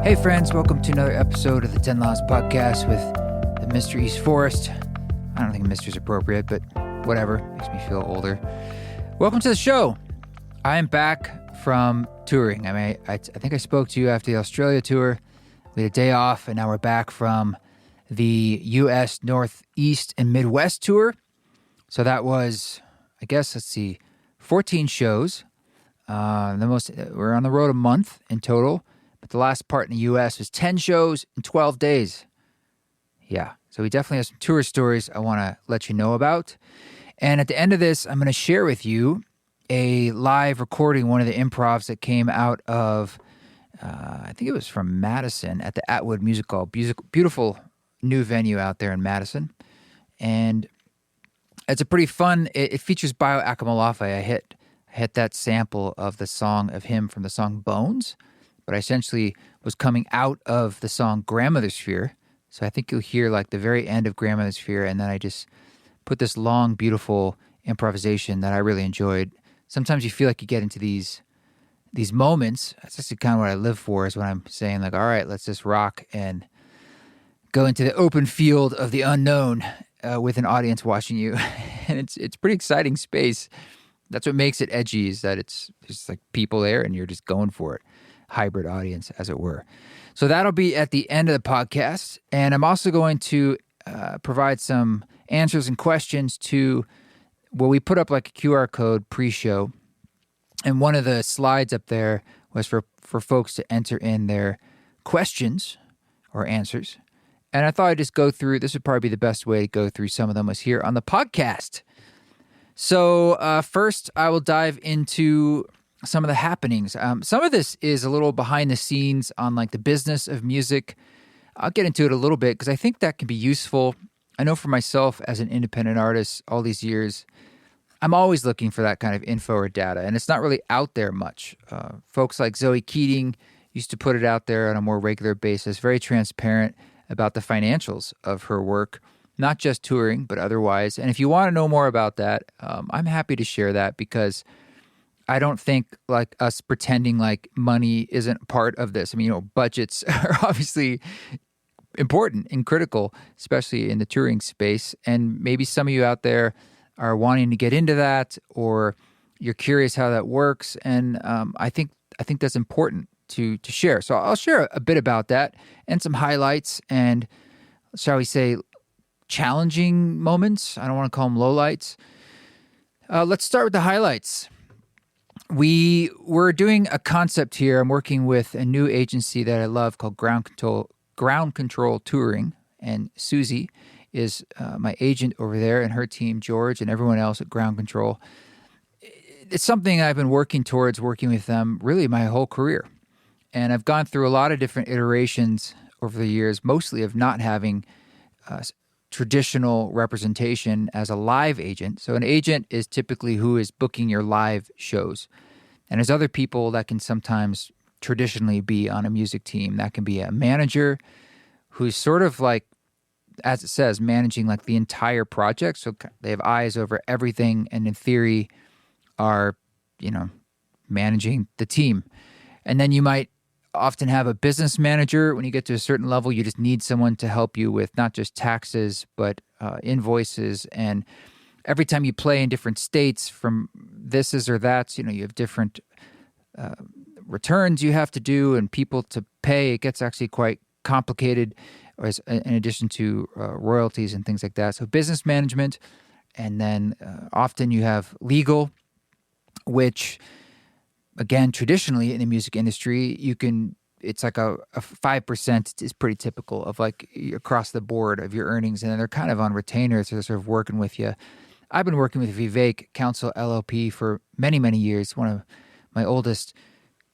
Hey friends, welcome to another episode of the 10 Laws Podcast with the Mr. East Forest. I don't think Mr.'s appropriate, but whatever, makes me feel older. Welcome to the show. I am back from touring. I think I spoke to you after the Australia tour. We had a day off, and now we're back from the U.S. Northeast and Midwest tour. So that was, 14 shows. We're on the road a month in total. But the last part in the U.S. was 10 shows in 12 days. Yeah, so we definitely have some tour stories I want to let you know about. And at the end of this, I'm going to share with you a live recording, one of the improvs that came out of, I think it was from Madison at the Atwood Music Hall. Beautiful new venue out there in Madison. And it's a pretty fun, it features Bayo Akomolafe. I hit that sample of the song of him from the song Bones. But I essentially was coming out of the song Grandmother Sphere. So I think you'll hear like the very end of Grandmother Sphere, and then I just put this long, beautiful improvisation that I really enjoyed. Sometimes you feel like you get into these moments. That's just kind of what I live for, is when I'm saying like, all right, let's just rock and go into the open field of the unknown with an audience watching you. And it's pretty exciting space. That's what makes it edgy, is that it's just like people there and you're just going for it. Hybrid audience, as it were. So that'll be at the end of the podcast. And I'm also going to provide some answers and questions to, we put up like a QR code pre-show. And one of the slides up there was for folks to enter in their questions or answers. And I thought I'd just go through, this would probably be the best way to go through some of them was here on the podcast. So first, I will dive into some of the happenings. Some of this is a little behind the scenes on like the business of music. I'll get into it a little bit because I think that can be useful. I know for myself as an independent artist all these years, I'm always looking for that kind of info or data, and it's not really out there much. Folks like Zoe Keating used to put it out there on a more regular basis, very transparent about the financials of her work, not just touring, but otherwise. And if you want to know more about that, I'm happy to share that, because I don't think like us pretending like money isn't part of this. I mean, budgets are obviously important and critical, especially in the touring space. And maybe some of you out there are wanting to get into that, or you're curious how that works. And I think that's important to share. So I'll share a bit about that and some highlights and, shall we say, challenging moments. I don't want to call them lowlights. Let's start with the highlights. We're doing a concept here. I'm working with a new agency that I love called Ground Control Touring, and Susie is my agent over there, and her team, George, and everyone else at Ground Control. It's something I've been working towards, working with them really my whole career, and I've gone through a lot of different iterations over the years, mostly of not having traditional representation as a live agent. So an agent is typically who is booking your live shows. And there's other people that can sometimes traditionally be on a music team. That can be a manager who's sort of like, as it says, managing like the entire project. So they have eyes over everything and in theory are, managing the team. And then you might often have a business manager. When you get to a certain level, you just need someone to help you with not just taxes, but invoices. And every time you play in different states, from thises or that's, you have different returns you have to do and people to pay. It gets actually quite complicated, in addition to royalties and things like that. So business management, and then often you have legal, which, again, traditionally in the music industry, it's like a 5% is pretty typical of like across the board of your earnings. And then they're kind of on retainers. They're sort of working with you. I've been working with Vivek Council LLP for many, many years. One of my oldest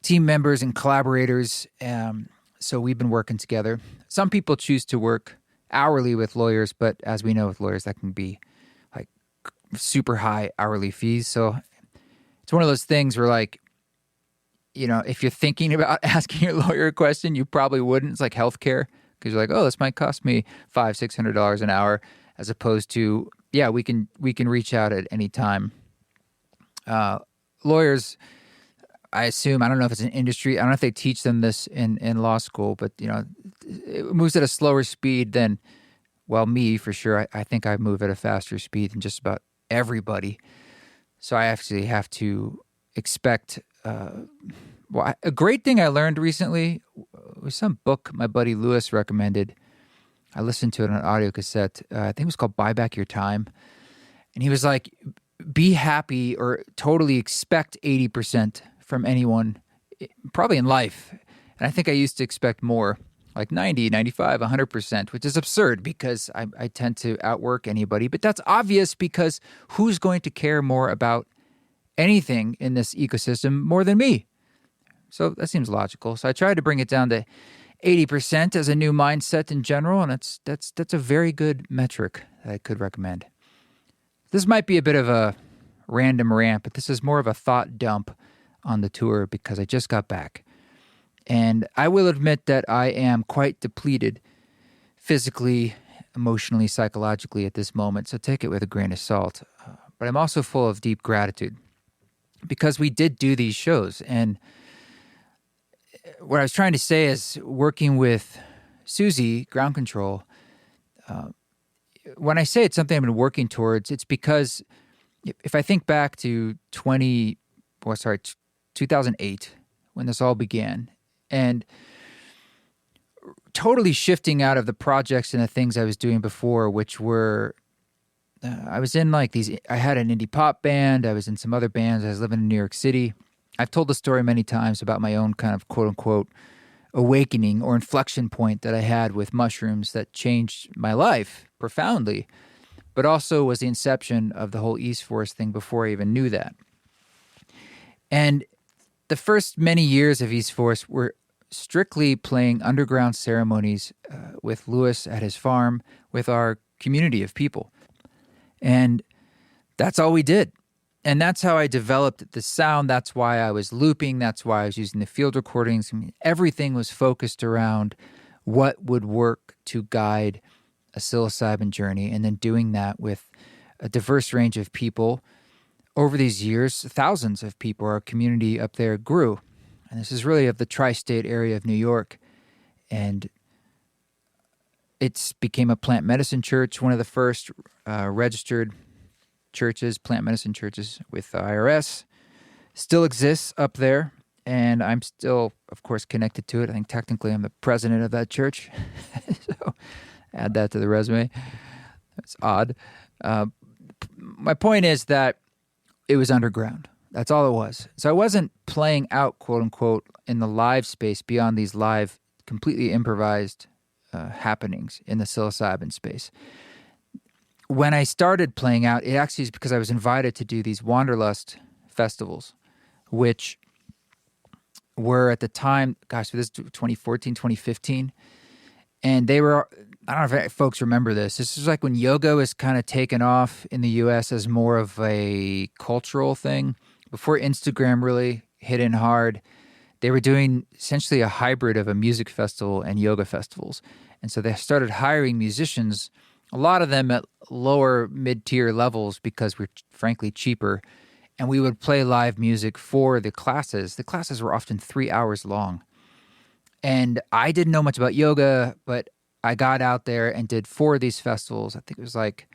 team members and collaborators. So we've been working together. Some people choose to work hourly with lawyers, but as we know with lawyers, that can be like super high hourly fees. So it's one of those things where like, if you're thinking about asking your lawyer a question, you probably wouldn't. It's like healthcare, because you're like, oh, this might cost me $500-$600 an hour, as opposed to, yeah, we can reach out at any time. Lawyers I assume, I don't know if it's an industry, I don't know if they teach them this in law school, but, it moves at a slower speed than, well, me for sure. I think I move at a faster speed than just about everybody. So I actually have to expect, a great thing I learned recently was some book my buddy Lewis recommended. I listened to it on an audio cassette. I think it was called Buy Back Your Time. And he was like, be happy or totally expect 80% from anyone, probably in life. And I think I used to expect more, like 90, 95, 100%, which is absurd because I tend to outwork anybody. But that's obvious because who's going to care more about anything in this ecosystem more than me? So that seems logical. So I tried to bring it down to 80% as a new mindset in general, and that's a very good metric that I could recommend. This might be a bit of a random rant, but this is more of a thought dump on the tour because I just got back. And I will admit that I am quite depleted physically, emotionally, psychologically at this moment, so take it with a grain of salt. But I'm also full of deep gratitude because we did do these shows. And what I was trying to say is working with Susie, ground control, when I say it's something I've been working towards, it's because if I think back to 2008, when this all began, and totally shifting out of the projects and the things I was doing before, which were, I was in like these, I had an indie pop band, I was in some other bands, I was living in New York City. I've told the story many times about my own kind of quote unquote awakening or inflection point that I had with mushrooms that changed my life profoundly, but also was the inception of the whole East Force thing before I even knew that. And the first many years of East Force were strictly playing underground ceremonies with Lewis at his farm with our community of people. And that's all we did. And that's how I developed the sound. That's why I was looping. That's why I was using the field recordings. I mean, everything was focused around what would work to guide a psilocybin journey, and then doing that with a diverse range of people. Over these years, thousands of people, our community up there grew. And this is really of the tri-state area of New York. And it's became a plant medicine church, one of the first registered churches, plant medicine churches with the IRS. Still exists up there. And I'm still, of course, connected to it. I think technically I'm the president of that church. So add that to the resume. That's odd. My point is that it was underground. That's all it was. So I wasn't playing out, quote unquote, in the live space beyond these live, completely improvised happenings in the psilocybin space. When I started playing out, it actually is because I was invited to do these Wanderlust festivals, which were at the time, gosh, this is 2014, 2015. And they were, I don't know if folks remember this. This is like when yoga was kind of taken off in the U.S. as more of a cultural thing. Before Instagram really hit in hard, they were doing essentially a hybrid of a music festival and yoga festivals. And so they started hiring musicians, a lot of them at lower mid-tier levels because we're frankly cheaper. And we would play live music for the classes. The classes were often 3 hours long. And I didn't know much about yoga, but I got out there and did 4 of these festivals. I think it was like,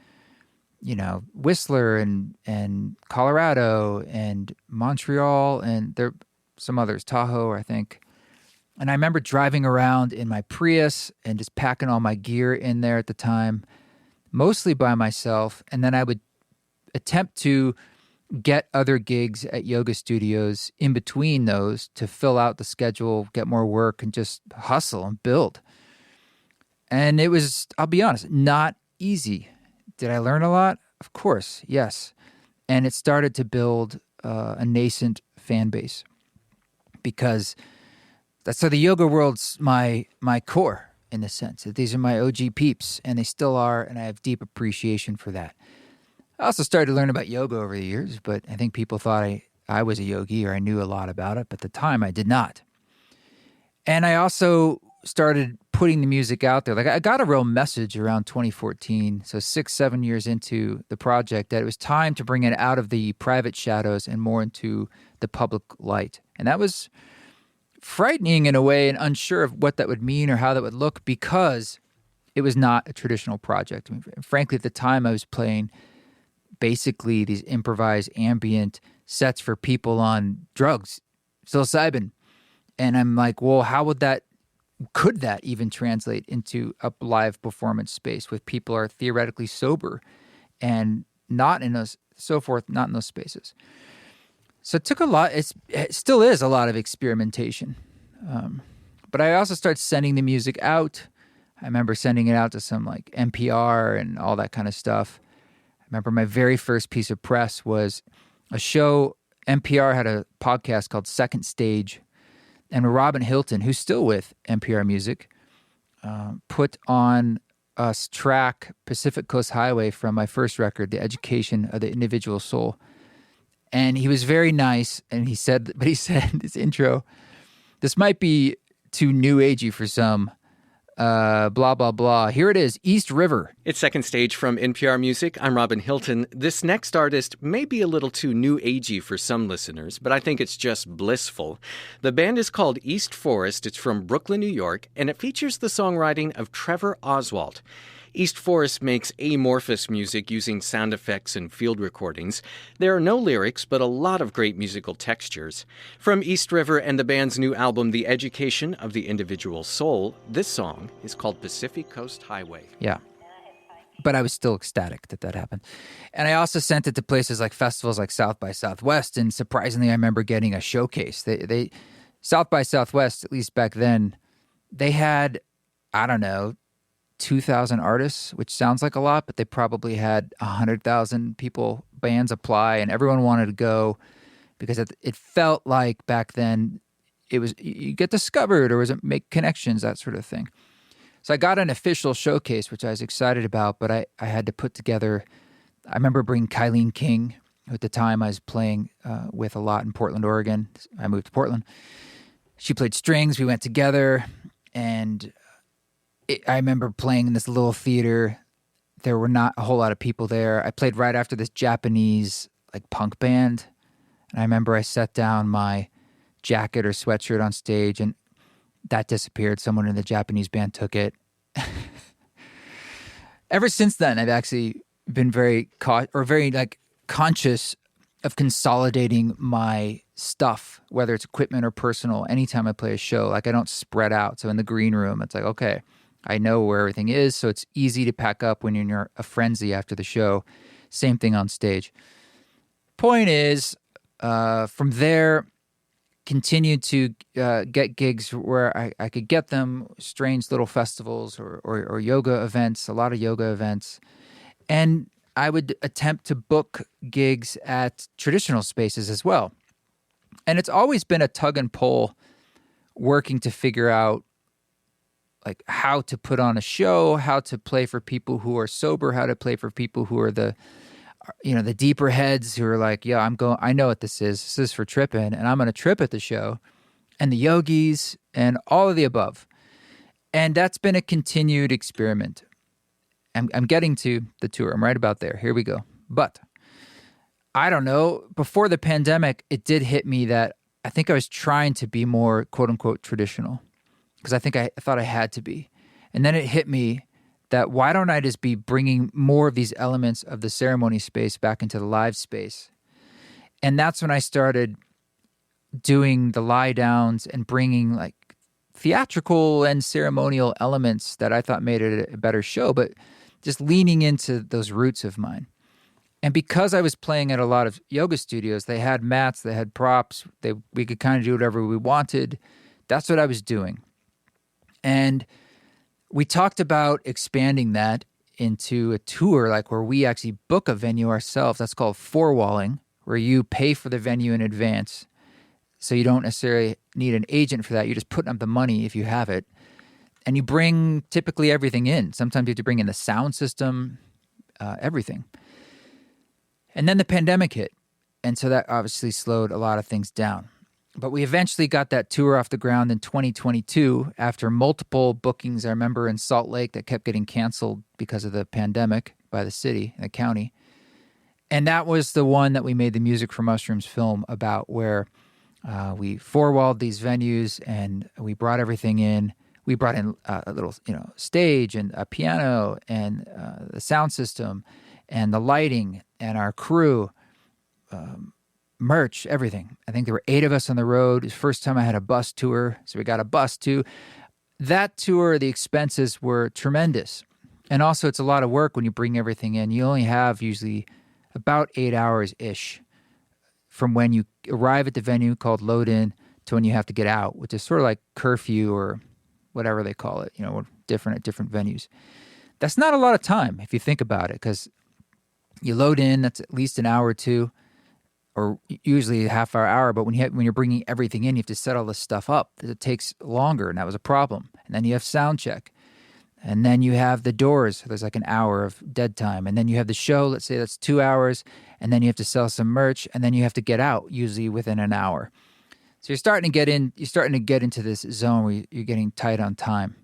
Whistler and Colorado and Montreal, and there some others, Tahoe, I think. And I remember driving around in my Prius and just packing all my gear in there at the time, mostly by myself. And then I would attempt to get other gigs at yoga studios in between those to fill out the schedule, get more work, and just hustle and build. And it was, I'll be honest, not easy. Did I learn a lot? Of course, yes. And it started to build a nascent fan base because so the yoga world's my core in the sense that these are my OG peeps, and they still are, and I have deep appreciation for that. I also started to learn about yoga over the years, but I think people thought I was a yogi or I knew a lot about it, but at the time I did not. And I also started putting the music out there, like I got a real message around 2014, so 6-7 years into the project, that it was time to bring it out of the private shadows and more into the public light. And that was frightening in a way and unsure of what that would mean or how that would look, because it was not a traditional project. I mean, frankly, at the time I was playing basically these improvised ambient sets for people on drugs, psilocybin. And I'm like, well, could that even translate into a live performance space with people are theoretically sober and not in those, so forth, not in those spaces. So it took a lot, it still is a lot of experimentation. But I also started sending the music out. I remember sending it out to some like NPR and all that kind of stuff. I remember my very first piece of press was a show. NPR had a podcast called Second Stage, and Robin Hilton, who's still with NPR Music, put on a track Pacific Coast Highway from my first record, The Education of the Individual Soul. And he was very nice, and he said this intro, this might be too new agey for some, blah, blah, blah. Here it is, East River. It's Second Stage from NPR Music. I'm Robin Hilton. This next artist may be a little too new agey for some listeners, but I think it's just blissful. The band is called East Forest. It's from Brooklyn, New York, and it features the songwriting of Trevor Oswalt. East Forest makes amorphous music using sound effects and field recordings. There are no lyrics, but a lot of great musical textures. From East River and the band's new album, The Education of the Individual Soul, this song is called Pacific Coast Highway. Yeah. But I was still ecstatic that happened. And I also sent it to places like festivals like South by Southwest, and surprisingly, I remember getting a showcase. They South by Southwest, at least back then, they had, I don't know, 2,000 artists, which sounds like a lot, but they probably had 100,000 people, bands apply, and everyone wanted to go because it felt like back then it was, you get discovered or was it make connections, that sort of thing. So I got an official showcase, which I was excited about, but I had to put together, I remember bringing Kylene King, who at the time I was playing with a lot in Portland, Oregon. I moved to Portland. She played strings, we went together, and I remember playing in this little theater. There were not a whole lot of people there. I played right after this Japanese like punk band. And I remember I set down my jacket or sweatshirt on stage, and that disappeared. Someone in the Japanese band took it. Ever since then, I've actually been very conscious of consolidating my stuff, whether it's equipment or personal, anytime I play a show. Like I don't spread out. So in the green room, it's like, okay, I know where everything is, so it's easy to pack up when you're in a frenzy after the show. Same thing on stage. Point is, from there, continued to get gigs where I could get them, strange little festivals or yoga events, a lot of yoga events. And I would attempt to book gigs at traditional spaces as well. And it's always been a tug and pull, working to figure out like how to put on a show, how to play for people who are sober, how to play for people who are the deeper heads who are like, yeah, I know what this is. This is for tripping, and I'm going to trip at the show, and the yogis and all of the above. And that's been a continued experiment. I'm getting to the tour. I'm right about there. Here we go. But I don't know. Before the pandemic, it did hit me that I think I was trying to be more quote unquote traditional, because I thought I had to be. And then it hit me that why don't I just be bringing more of these elements of the ceremony space back into the live space? And that's when I started doing the lie downs and bringing like theatrical and ceremonial elements that I thought made it a better show, but just leaning into those roots of mine. And because I was playing at a lot of yoga studios, they had mats, they had props, we could kind of do whatever we wanted. That's what I was doing. And we talked about expanding that into a tour, like where we actually book a venue ourselves. That's called four-walling, where you pay for the venue in advance. So you don't necessarily need an agent for that. You're just putting up the money if you have it. And you bring typically everything in. Sometimes you have to bring in the sound system, everything. And then the pandemic hit. And so that obviously slowed a lot of things down. But we eventually got that tour off the ground in 2022 after multiple bookings, I remember, in Salt Lake that kept getting canceled because of the pandemic by the city and the county. And that was the one that we made the Music for Mushrooms film about, where we four-walled these venues and we brought everything in. We brought in a little, stage and a piano and the sound system and the lighting and our crew, merch, everything. I think there were 8 of us on the road. It was the first time I had a bus tour, so we got a bus too. That tour, the expenses were tremendous. And also, it's a lot of work when you bring everything in. You only have usually about 8 hours-ish from when you arrive at the venue, called load-in, to when you have to get out, which is sort of like curfew or whatever they call it, different at different venues. That's not a lot of time if you think about it, because you load in, that's at least an hour or two, or usually a half hour, but when you're bringing everything in, you have to set all this stuff up. It takes longer, and that was a problem. And then you have sound check. And then you have the doors. There's like an hour of dead time. And then you have the show. Let's say that's 2 hours. And then you have to sell some merch. And then you have to get out, usually within an hour. So you're starting to get into this zone where you're getting tight on time.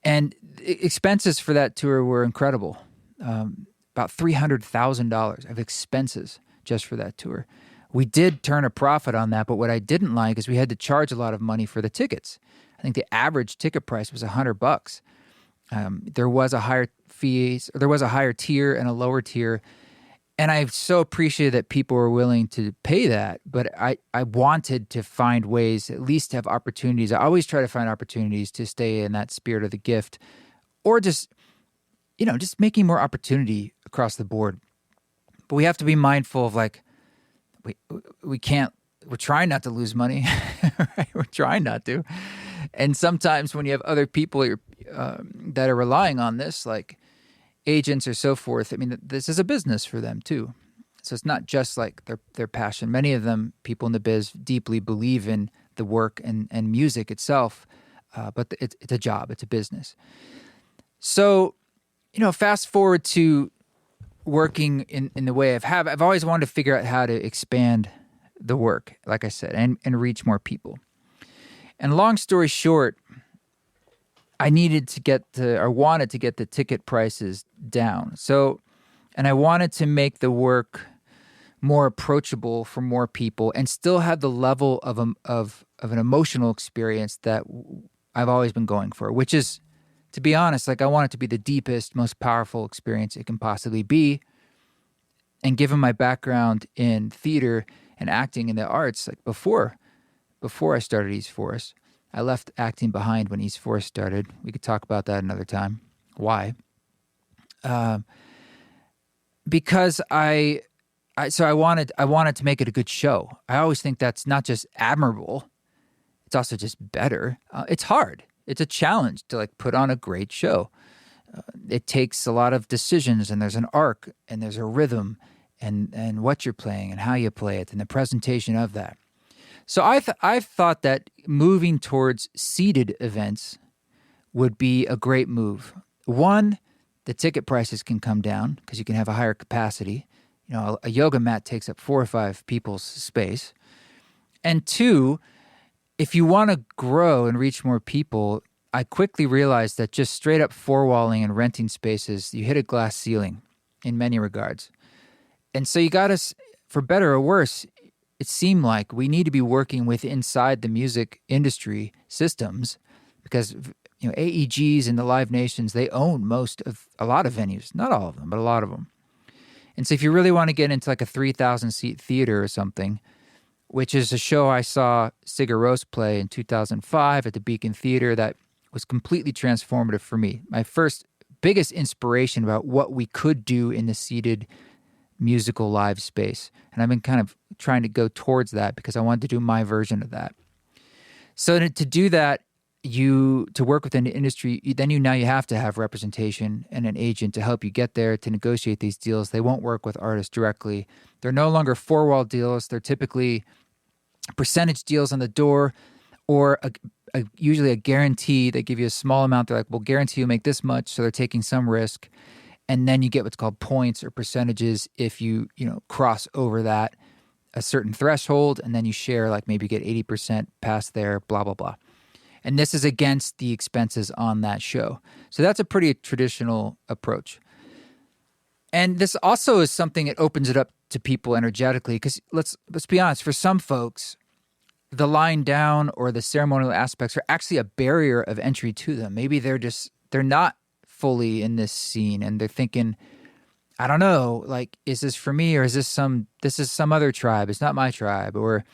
And expenses for that tour were incredible. About $300,000 of expenses just for that tour. We did turn a profit on that, but what I didn't like is we had to charge a lot of money for the tickets. I think the average ticket price was $100. There was a higher there was a higher tier and a lower tier, and I so appreciated that people were willing to pay that. But I wanted to find ways, at least to have opportunities. I always try to find opportunities to stay in that spirit of the gift, or just making more opportunity across the board. But we have to be mindful of we can't. We're trying not to lose money, right? We're trying not to. And sometimes when you have other people that are relying on this, like agents or so forth, I mean, this is a business for them too. So it's not just like their passion. Many of them, people in the biz, deeply believe in the work and music itself, but it's a job, it's a business. So, fast forward to working in the way I've always wanted to figure out how to expand the work, like I said, and reach more people. And long story short, I wanted to get the ticket prices down. So, and I wanted to make the work more approachable for more people and still have the level of an emotional experience that I've always been going for, which is, to be honest, I want it to be the deepest, most powerful experience it can possibly be. And given my background in theater and acting in the arts, before I started East Forest, I left acting behind when East Forest started. We could talk about that another time. Why? Because I wanted to make it a good show. I always think that's not just admirable; it's also just better. It's hard. It's a challenge to put on a great show. It takes a lot of decisions, and there's an arc, and there's a rhythm, and what you're playing, and how you play it, and the presentation of that. So I thought that moving towards seated events would be a great move. One, the ticket prices can come down because you can have a higher capacity. A yoga mat takes up 4 or 5 people's space. And two, if you want to grow and reach more people, I quickly realized that just straight up four-walling and renting spaces, you hit a glass ceiling in many regards. And so you got to, for better or worse, it seemed like we need to be working with inside the music industry systems because AEGs and the Live Nations, they own a lot of venues, not all of them, but a lot of them. And so if you really want to get into a 3,000-seat theater or something, which is a show I saw Sigur Rós play in 2005 at the Beacon Theater that was completely transformative for me. My first biggest inspiration about what we could do in the seated musical live space. And I've been kind of trying to go towards that because I wanted to do my version of that. So to do that, to work within the industry, then you have to have representation and an agent to help you get there to negotiate these deals. They won't work with artists directly. They're no longer four-wall deals. They're typically percentage deals on the door or usually a guarantee. They give you a small amount. They're like, we'll guarantee you make this much. So they're taking some risk. And then you get what's called points or percentages if you cross over that a certain threshold, and then you share, like maybe you get 80% past there, blah, blah, blah. And this is against the expenses on that show. So that's a pretty traditional approach. And this also is something that opens it up to people energetically, because let's be honest, for some folks, the lying down or the ceremonial aspects are actually a barrier of entry to them. Maybe they're not fully in this scene, and they're thinking, I don't know, like, is this for me, or is this some other tribe? It's not my tribe, or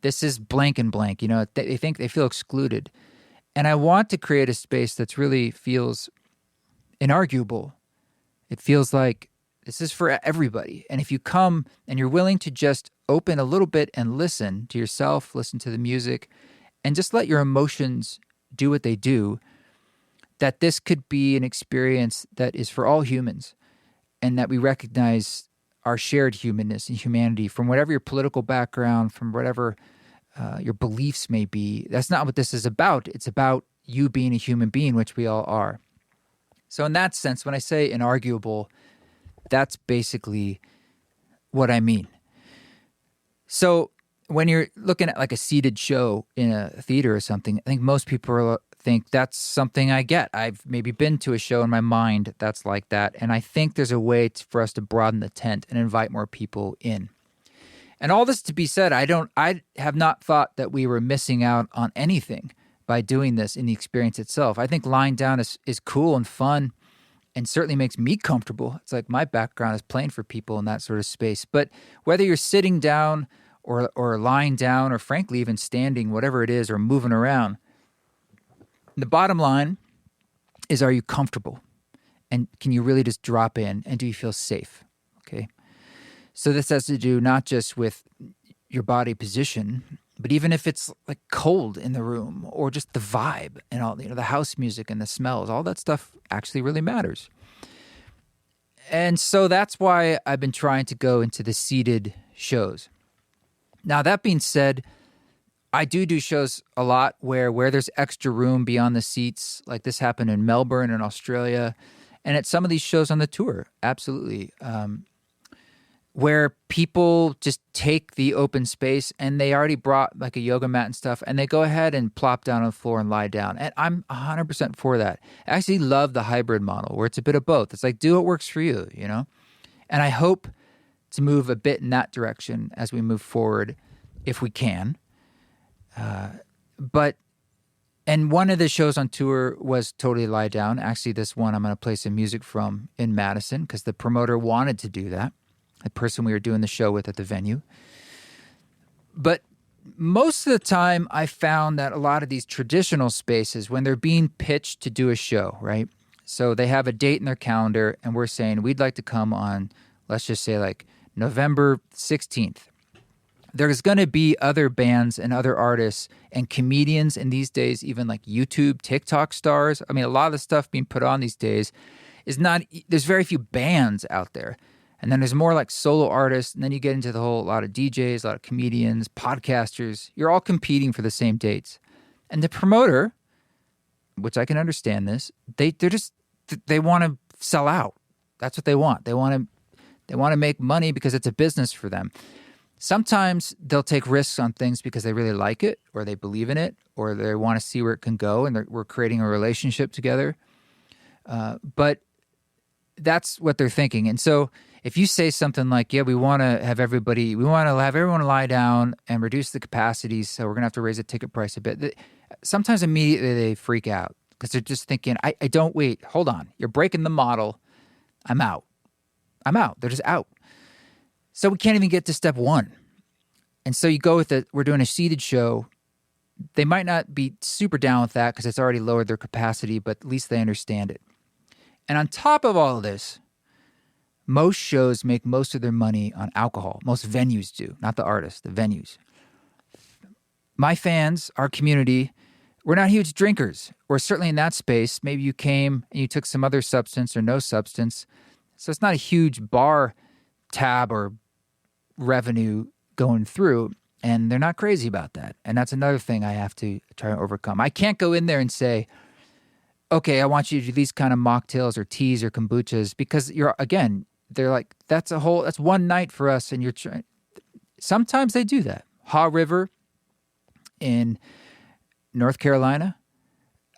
this is blank and blank. You know, they feel excluded. And I want to create a space that's really feels inarguable. It feels like this is for everybody. And if you come and you're willing to just open a little bit and listen to yourself, listen to the music, and just let your emotions do what they do, that this could be an experience that is for all humans, and that we recognize our shared humanness and humanity from whatever your political background, from whatever your beliefs may be. That's not what this is about. It's about you being a human being, which we all are. So in that sense, when I say inarguable, that's basically what I mean. So when you're looking at like a seated show in a theater or something, I think most people think that's something I get. I've maybe been to a show in my mind that's like that, and I think there's a way for us to broaden the tent and invite more people in. And all this to be said, I have not thought that we were missing out on anything by doing this in the experience itself. I think lying down is cool and fun, and certainly makes me comfortable. It's like my background is playing for people in that sort of space. But whether you're sitting down or lying down, or frankly even standing, whatever it is, or moving around, the bottom line is, are you comfortable? And can you really just drop in, and do you feel safe? Okay. So this has to do not just with your body position, but even if it's like cold in the room, or just the vibe and all, the house music and the smells, all that stuff actually really matters. And so that's why I've been trying to go into the seated shows. Now, that being said, I do shows a lot where there's extra room beyond the seats. Like this happened in Melbourne in Australia, and at some of these shows on the tour, absolutely. Where people just take the open space, and they already brought like a yoga mat and stuff, and they go ahead and plop down on the floor and lie down. And I'm 100% for that. I actually love the hybrid model where it's a bit of both. It's like, do what works for you, And I hope to move a bit in that direction as we move forward, if we can. And one of the shows on tour was totally lie down. Actually, this one I'm going to play some music from in Madison, because the promoter wanted to do that. The person we were doing the show with at the venue. But most of the time, I found that a lot of these traditional spaces, when they're being pitched to do a show, right? So they have a date in their calendar, and we're saying we'd like to come on, let's just say like November 16th. There's going to be other bands and other artists and comedians, and these days even like YouTube, TikTok stars. I mean, a lot of the stuff being put on these days is not, there's very few bands out there. And then there's more like solo artists, and then you get into a lot of DJs, a lot of comedians, podcasters. You're all competing for the same dates. And the promoter, which I can understand this, they want to sell out. That's what they want. They want to make money because it's a business for them. Sometimes they'll take risks on things because they really like it, or they believe in it, or they want to see where it can go, and we're creating a relationship together. But that's what they're thinking. And so if you say something like, yeah, we want to have everyone lie down and reduce the capacity, so we're going to have to raise the ticket price a bit, sometimes immediately they freak out, because they're just thinking, I don't, wait, hold on. You're breaking the model. I'm out. They're just out. So we can't even get to step one. And so you go with it. We're doing a seated show. They might not be super down with that because it's already lowered their capacity, but at least they understand it. And on top of all of this, most shows make most of their money on alcohol. Most venues do, not the artists, the venues. My fans, our community, we're not huge drinkers. Or certainly in that space, maybe you came and you took some other substance or no substance. So it's not a huge bar tab or revenue going through, and they're not crazy about that. And that's another thing I have to try to overcome. I can't go in there and say, okay, I want you to do these kind of mocktails or teas or kombuchas, because they're like, that's one night for us, and sometimes they do that. Haw River in North Carolina,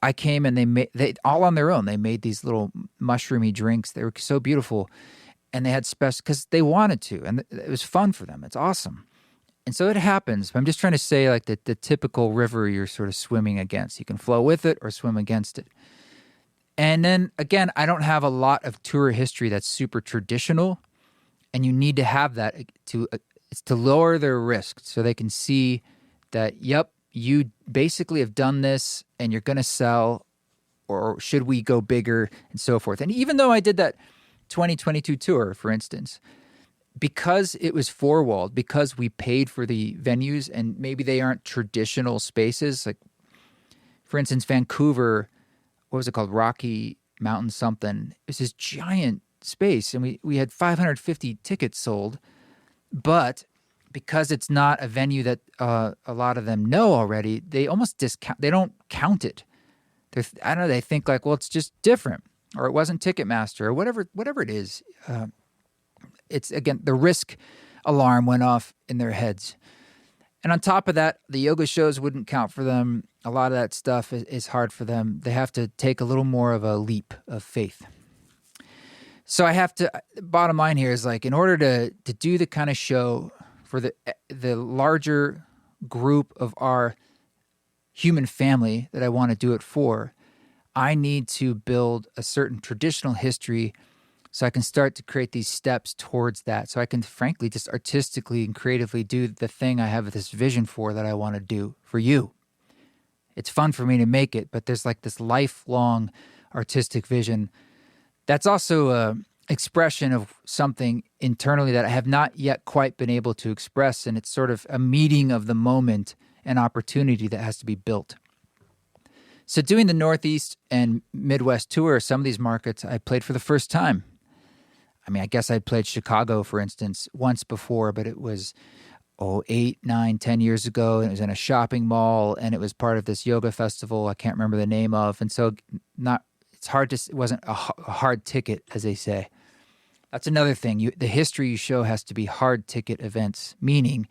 I came and they all on their own. They made these little mushroomy drinks. They were so beautiful, and they had special because they wanted to, and it was fun for them. It's awesome, and so it happens. I'm just trying to say, like the typical river you're sort of swimming against. You can flow with it or swim against it. And then again, I don't have a lot of tour history that's super traditional, and you need to have that it's to lower their risk so they can see that, yep, you basically have done this and you're going to sell, or should we go bigger and so forth. And even though I did that 2022 tour, for instance, because it was four-walled, because we paid for the venues and maybe they aren't traditional spaces, like, for instance, Vancouver, what was it called? Rocky Mountain something. It was this giant space, and we had 550 tickets sold, but because it's not a venue that a lot of them know already, they almost discount. They don't count it. I don't know. They think like, well, it's just different, or it wasn't Ticketmaster, or whatever it is. It's again, the risk alarm went off in their heads, and on top of that, the yoga shows wouldn't count for them. A lot of that stuff is hard for them. They have to take a little more of a leap of faith. So I have to. Bottom line here is like, in order to do the kind of show for the larger group of our human family that I want to do it for, I need to build a certain traditional history so I can start to create these steps towards that. So I can frankly just artistically and creatively do the thing I have this vision for that I want to do for you. It's fun for me to make it, but there's like this lifelong artistic vision that's also a expression of something internally that I have not yet quite been able to express, and it's sort of a meeting of the moment and opportunity that has to be built. So doing the Northeast and Midwest tour, some of these markets I played for the first time. I mean, I guess I played Chicago, for instance, once before, but it was 8, 9, 10 years ago, and it was in a shopping mall, and it was part of this yoga festival I can't remember the name of, and so it wasn't a hard ticket, as they say. That's another thing. The history you show has to be hard ticket events, meaning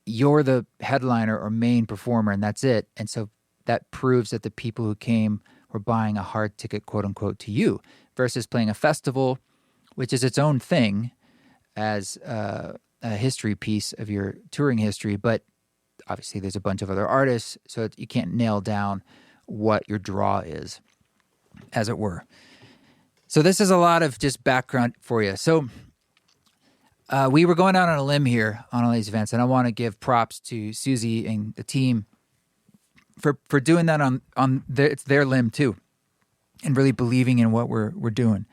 you're the headliner or main performer, and that's it. And so that proves that the people who came were buying a hard ticket, quote unquote, to you, versus playing a festival, which is its own thing as a history piece of your touring history. But obviously there's a bunch of other artists, so you can't nail down what your draw is, as it were. So this is a lot of just background for you. So we were going out on a limb here on all these events, and I want to give props to Susie and the team for doing that it's their limb too, and really believing in what we're doing.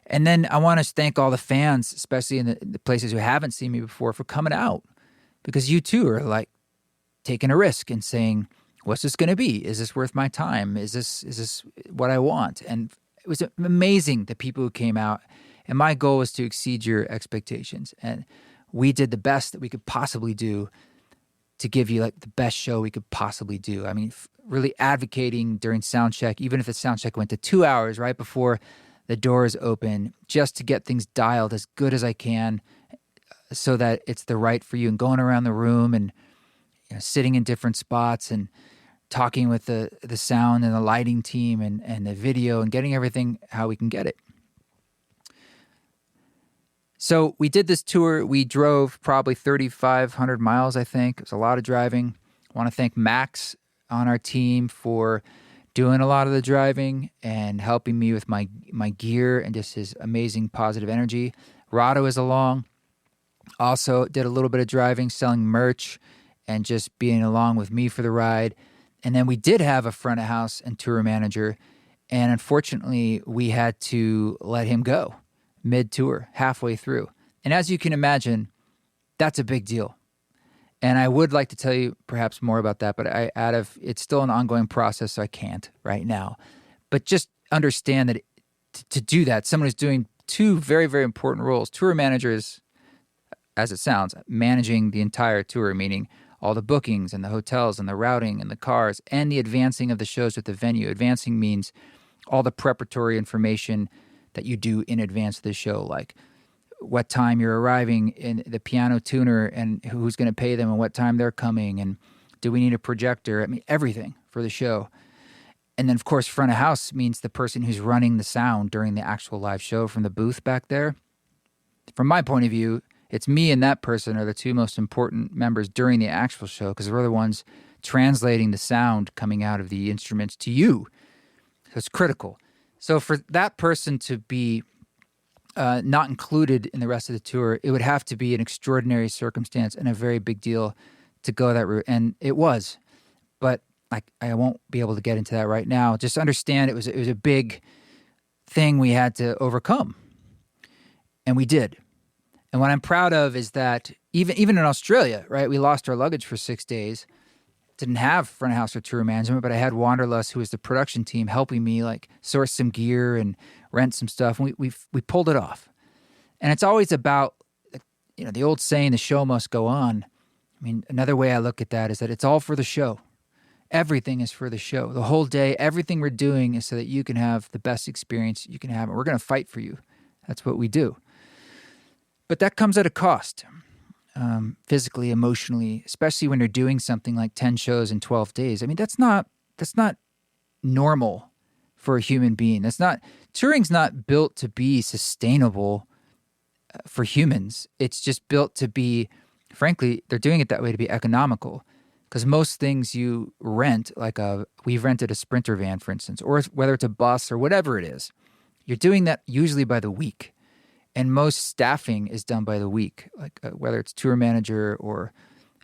And then I want to thank all the fans, especially in the places who haven't seen me before, for coming out, because you too are like taking a risk and saying, what's this going to be? Is this worth my time? Is this what I want? And it was amazing, the people who came out. And my goal was to exceed your expectations. And we did the best that we could possibly do to give you like the best show we could possibly do. I mean, really advocating during sound check, even if the sound check went to 2 hours right before the doors open, just to get things dialed as good as I can so that it's the right for you, and going around the room and sitting in different spots and talking with the sound and the lighting team and the video and getting everything how we can get it. So we did this tour. We drove probably 3,500 miles, I think. It was a lot of driving. I want to thank Max on our team for doing a lot of the driving and helping me with my gear and just his amazing positive energy. Rado is along. Also did a little bit of driving, selling merch, and just being along with me for the ride. And then we did have a front of house and tour manager, and unfortunately we had to let him go mid-tour, halfway through. And as you can imagine, that's a big deal. And I would like to tell you perhaps more about that, but it's still an ongoing process, so I can't right now. But just understand that to do that, someone who's doing two very, very important roles. Tour manager is, as it sounds, managing the entire tour, meaning all the bookings and the hotels and the routing and the cars and the advancing of the shows at the venue. Advancing means all the preparatory information that you do in advance of the show, like what time you're arriving, in the piano tuner, and who's going to pay them and what time they're coming, and do we need a projector? I mean, everything for the show. And then, of course, front of house means the person who's running the sound during the actual live show from the booth back there. From my point of view, it's me and that person are the two most important members during the actual show, because we're the ones translating the sound coming out of the instruments to you. So it's critical. So for that person to be not included in the rest of the tour, it would have to be an extraordinary circumstance and a very big deal to go that route. And it was. But I won't be able to get into that right now. Just understand it was a big thing we had to overcome. And we did. And what I'm proud of is that even in Australia, right, we lost our luggage for 6 days. Didn't have front of house or tour management, but I had Wanderlust, who was the production team, helping me source some gear and rent some stuff. And we pulled it off. And it's always about, the old saying, the show must go on. I mean, another way I look at that is that it's all for the show. Everything is for the show. The whole day, everything we're doing is so that you can have the best experience you can have. And we're going to fight for you. That's what we do. But that comes at a cost, physically, emotionally, especially when you're doing something like 10 shows in 12 days. I mean, that's not normal for a human being. Touring's not built to be sustainable for humans. It's just built to be, frankly, they're doing it that way to be economical. Because most things you rent, we've rented a Sprinter van, for instance, or whether it's a bus or whatever it is, you're doing that usually by the week. And most staffing is done by the week, whether it's tour manager or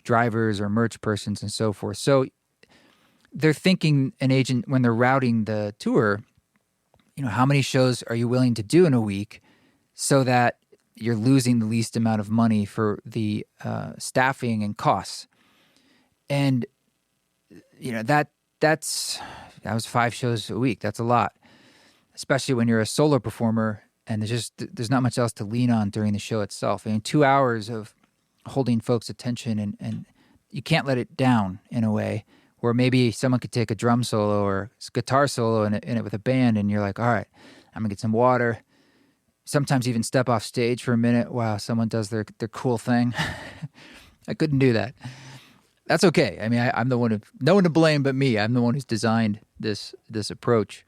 drivers or merch persons and so forth. So they're thinking, an agent, when they're routing the tour, how many shows are you willing to do in a week so that you're losing the least amount of money for the staffing and costs. And, that was 5 shows a week. That's a lot, especially when you're a solo performer and there's not much else to lean on during the show itself. I mean, 2 hours of holding folks' attention and you can't let it down in a way where maybe someone could take a drum solo or guitar solo in it with a band and you're like, all right, I'm going to get some water. Sometimes even step off stage for a minute while someone does their cool thing. I couldn't do that. That's okay. I mean, I'm the one no one to blame but me. I'm the one who's designed this approach.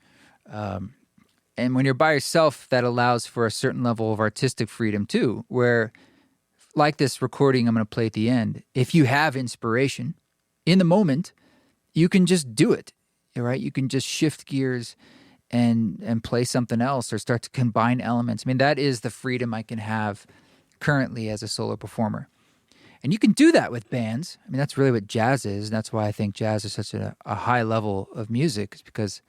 And when you're by yourself, that allows for a certain level of artistic freedom too, where, like this recording I'm going to play at the end, if you have inspiration in the moment, you can just do it, right? You can just shift gears and play something else or start to combine elements. I mean, that is the freedom I can have currently as a solo performer. And you can do that with bands. I mean, that's really what jazz is. And that's why I think jazz is such a high level of music, is because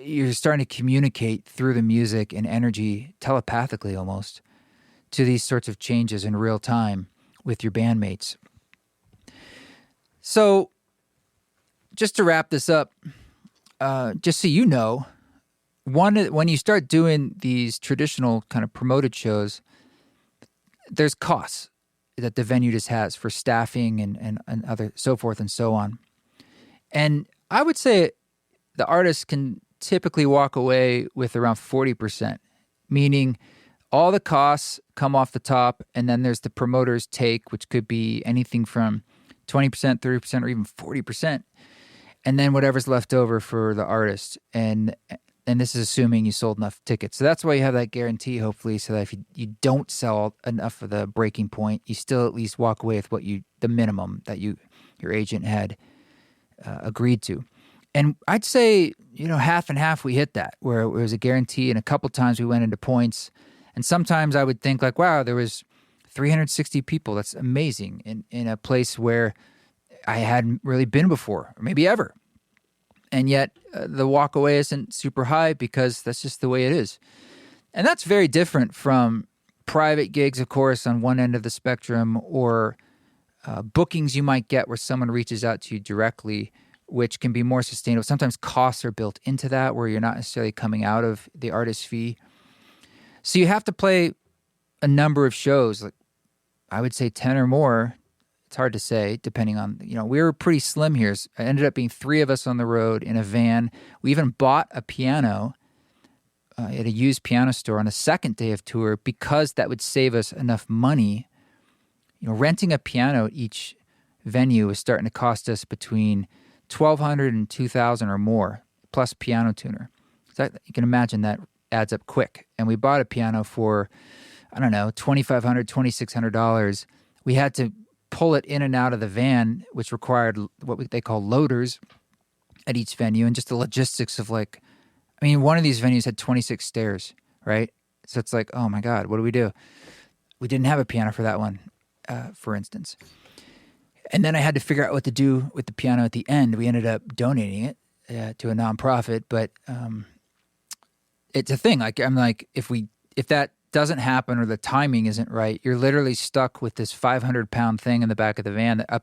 you're starting to communicate through the music and energy telepathically almost to these sorts of changes in real time with your bandmates. So just to wrap this up, just so you know, when you start doing these traditional kind of promoted shows, there's costs that the venue just has for staffing and other so forth and so on. And I would say the artist can typically walk away with around 40%, meaning all the costs come off the top, and then there's the promoter's take, which could be anything from 20%, 30%, or even 40%. And then whatever's left over for the artist. And this is assuming you sold enough tickets. So that's why you have that guarantee, hopefully, so that if you don't sell enough of the breaking point, you still at least walk away with the minimum that your agent had agreed to. And I'd say, half and half we hit that, where it was a guarantee, and a couple times we went into points. And sometimes I would think wow, there was 360 people. That's amazing in a place where I hadn't really been before, or maybe ever. And yet the walk away isn't super high because that's just the way it is. And that's very different from private gigs, of course, on one end of the spectrum, or bookings you might get where someone reaches out to you directly, which can be more sustainable. Sometimes costs are built into that where you're not necessarily coming out of the artist fee. So you have to play a number of shows, like I would say 10 or more. It's hard to say, depending on, we were pretty slim here. It ended up being 3 of us on the road in a van. We even bought a piano at a used piano store on the second day of tour because that would save us enough money. Renting a piano at each venue was starting to cost us between $1,200 and $2,000 or more, plus piano tuner. So you can imagine that adds up quick. And we bought a piano for, I don't know, $2,500, $2,600. We had to pull it in and out of the van, which required what they call loaders at each venue, and just the logistics of one of these venues had 26 stairs, right? So it's like, oh my God, what do we do? We didn't have a piano for that one, for instance. And then I had to figure out what to do with the piano at the end. We ended up donating it to a nonprofit, but it's a thing. If that doesn't happen or the timing isn't right, you're literally stuck with this 500-pound thing in the back of the van that a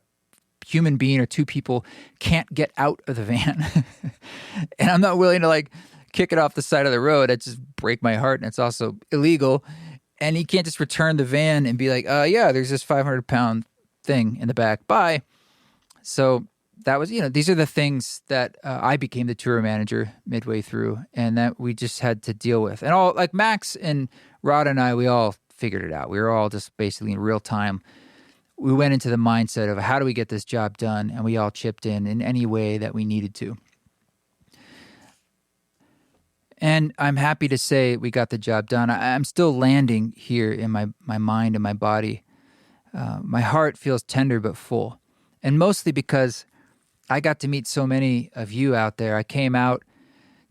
human being or two people can't get out of the van. And I'm not willing to kick it off the side of the road. It just break my heart, and it's also illegal. And you can't just return the van and be like, yeah, there's this 500-pound thing in the back. Bye. So that was, these are the things that I became the tour manager midway through, and that we just had to deal with. And all Max and Rod and I, we all figured it out. We were all just basically in real time. We went into the mindset of how do we get this job done, and we all chipped in any way that we needed to. And I'm happy to say we got the job done. I'm still landing here in my mind and my body. My heart feels tender but full. And mostly because I got to meet so many of you out there. I came out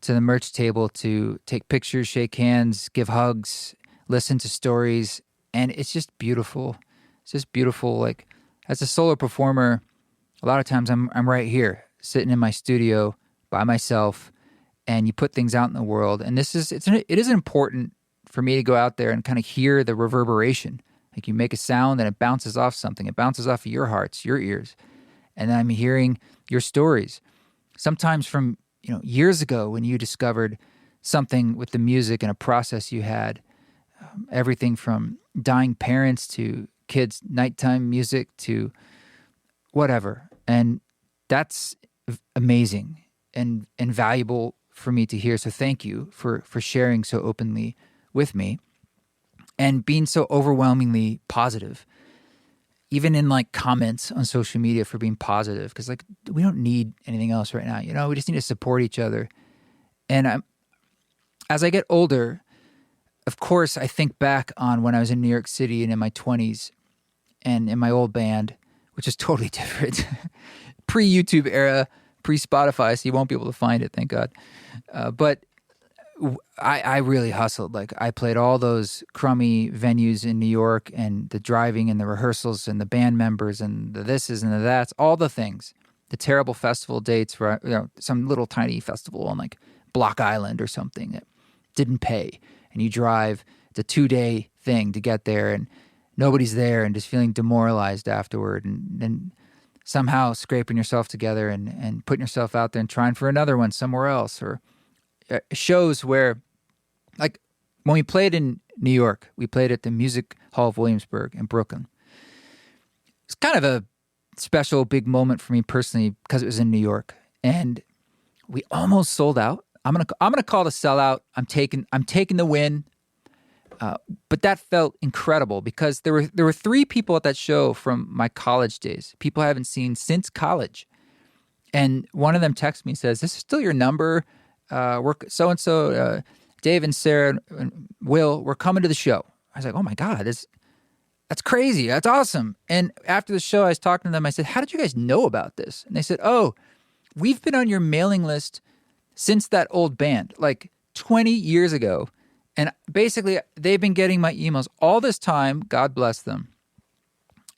to the merch table to take pictures, shake hands, give hugs, listen to stories. And it's just beautiful. It's just beautiful. As a solo performer, a lot of times I'm right here, sitting in my studio by myself, and you put things out in the world. And it is important for me to go out there and kind of hear the reverberation. You make a sound and it bounces off something. It bounces off of your hearts, your ears. And then I'm hearing your stories. Sometimes from, years ago when you discovered something with the music and a process you had, everything from dying parents to kids' nighttime music to whatever. And that's amazing and valuable for me to hear. So thank you for sharing so openly with me and being so overwhelmingly positive, even in comments on social media, for being positive. Because we don't need anything else right now. We just need to support each other. And as I get older, of course, I think back on when I was in New York City and in my 20s and in my old band, which is totally different. Pre-YouTube era, pre-Spotify, so you won't be able to find it, thank God. But I really hustled. I played all those crummy venues in New York, and the driving and the rehearsals and the band members and the thises and the that's, all the things. The terrible festival dates where, some little tiny festival on Block Island or something that didn't pay. And you drive, it's a 2-day thing to get there, and nobody's there, and just feeling demoralized afterward, and somehow scraping yourself together and putting yourself out there and trying for another one somewhere else. Or shows where, when we played in New York, we played at the Music Hall of Williamsburg in Brooklyn. It's kind of a special big moment for me personally because it was in New York, and we almost sold out. I'm gonna call it a sellout. I'm taking the win, but that felt incredible because there were 3 people at that show from my college days. People I haven't seen since college, and one of them texts me and says, "This is still your number. We're so and so, Dave and Sarah and Will. We're coming to the show." I was like, "Oh my God, that's crazy. That's awesome." And after the show, I was talking to them. I said, "How did you guys know about this?" And they said, "Oh, we've been on your mailing list since that old band, 20 years ago. And basically, they've been getting my emails all this time. God bless them."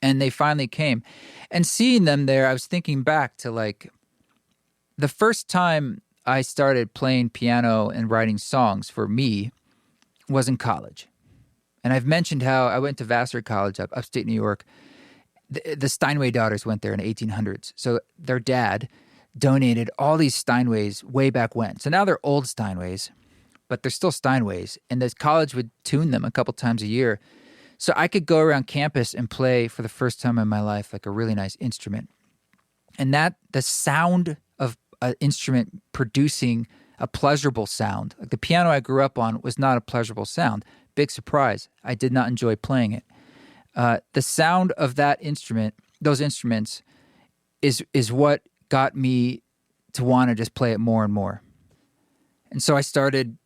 And they finally came. And seeing them there, I was thinking back to the first time I started playing piano and writing songs for me was in college. And I've mentioned how I went to Vassar College upstate New York. The Steinway daughters went there in the 1800s. So their dad donated all these Steinways way back when. So now they're old Steinways, but they're still Steinways. And the college would tune them a couple times a year. So I could go around campus and play for the first time in my life a really nice instrument. And the sound of an instrument producing a pleasurable sound. Like the piano I grew up on was not a pleasurable sound. Big surprise. I did not enjoy playing it. The sound of that instrument, those instruments, is what got me to want to just play it more and more. And so I started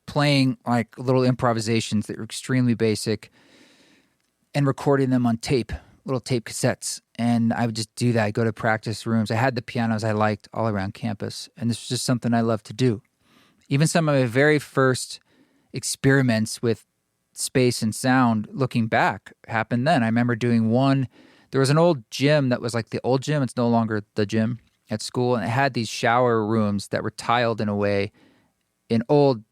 playing like little improvisations that were extremely basic and recording them on tape, little tape cassettes. And I would just do that. I'd go to practice rooms. I had the pianos I liked all around campus. And this was just something I loved to do. Even some of my very first experiments with space and sound, looking back, happened then. I remember doing one. There was an old gym that was like the old gym. It's no longer the gym at school. And it had these shower rooms that were tiled in a way, in old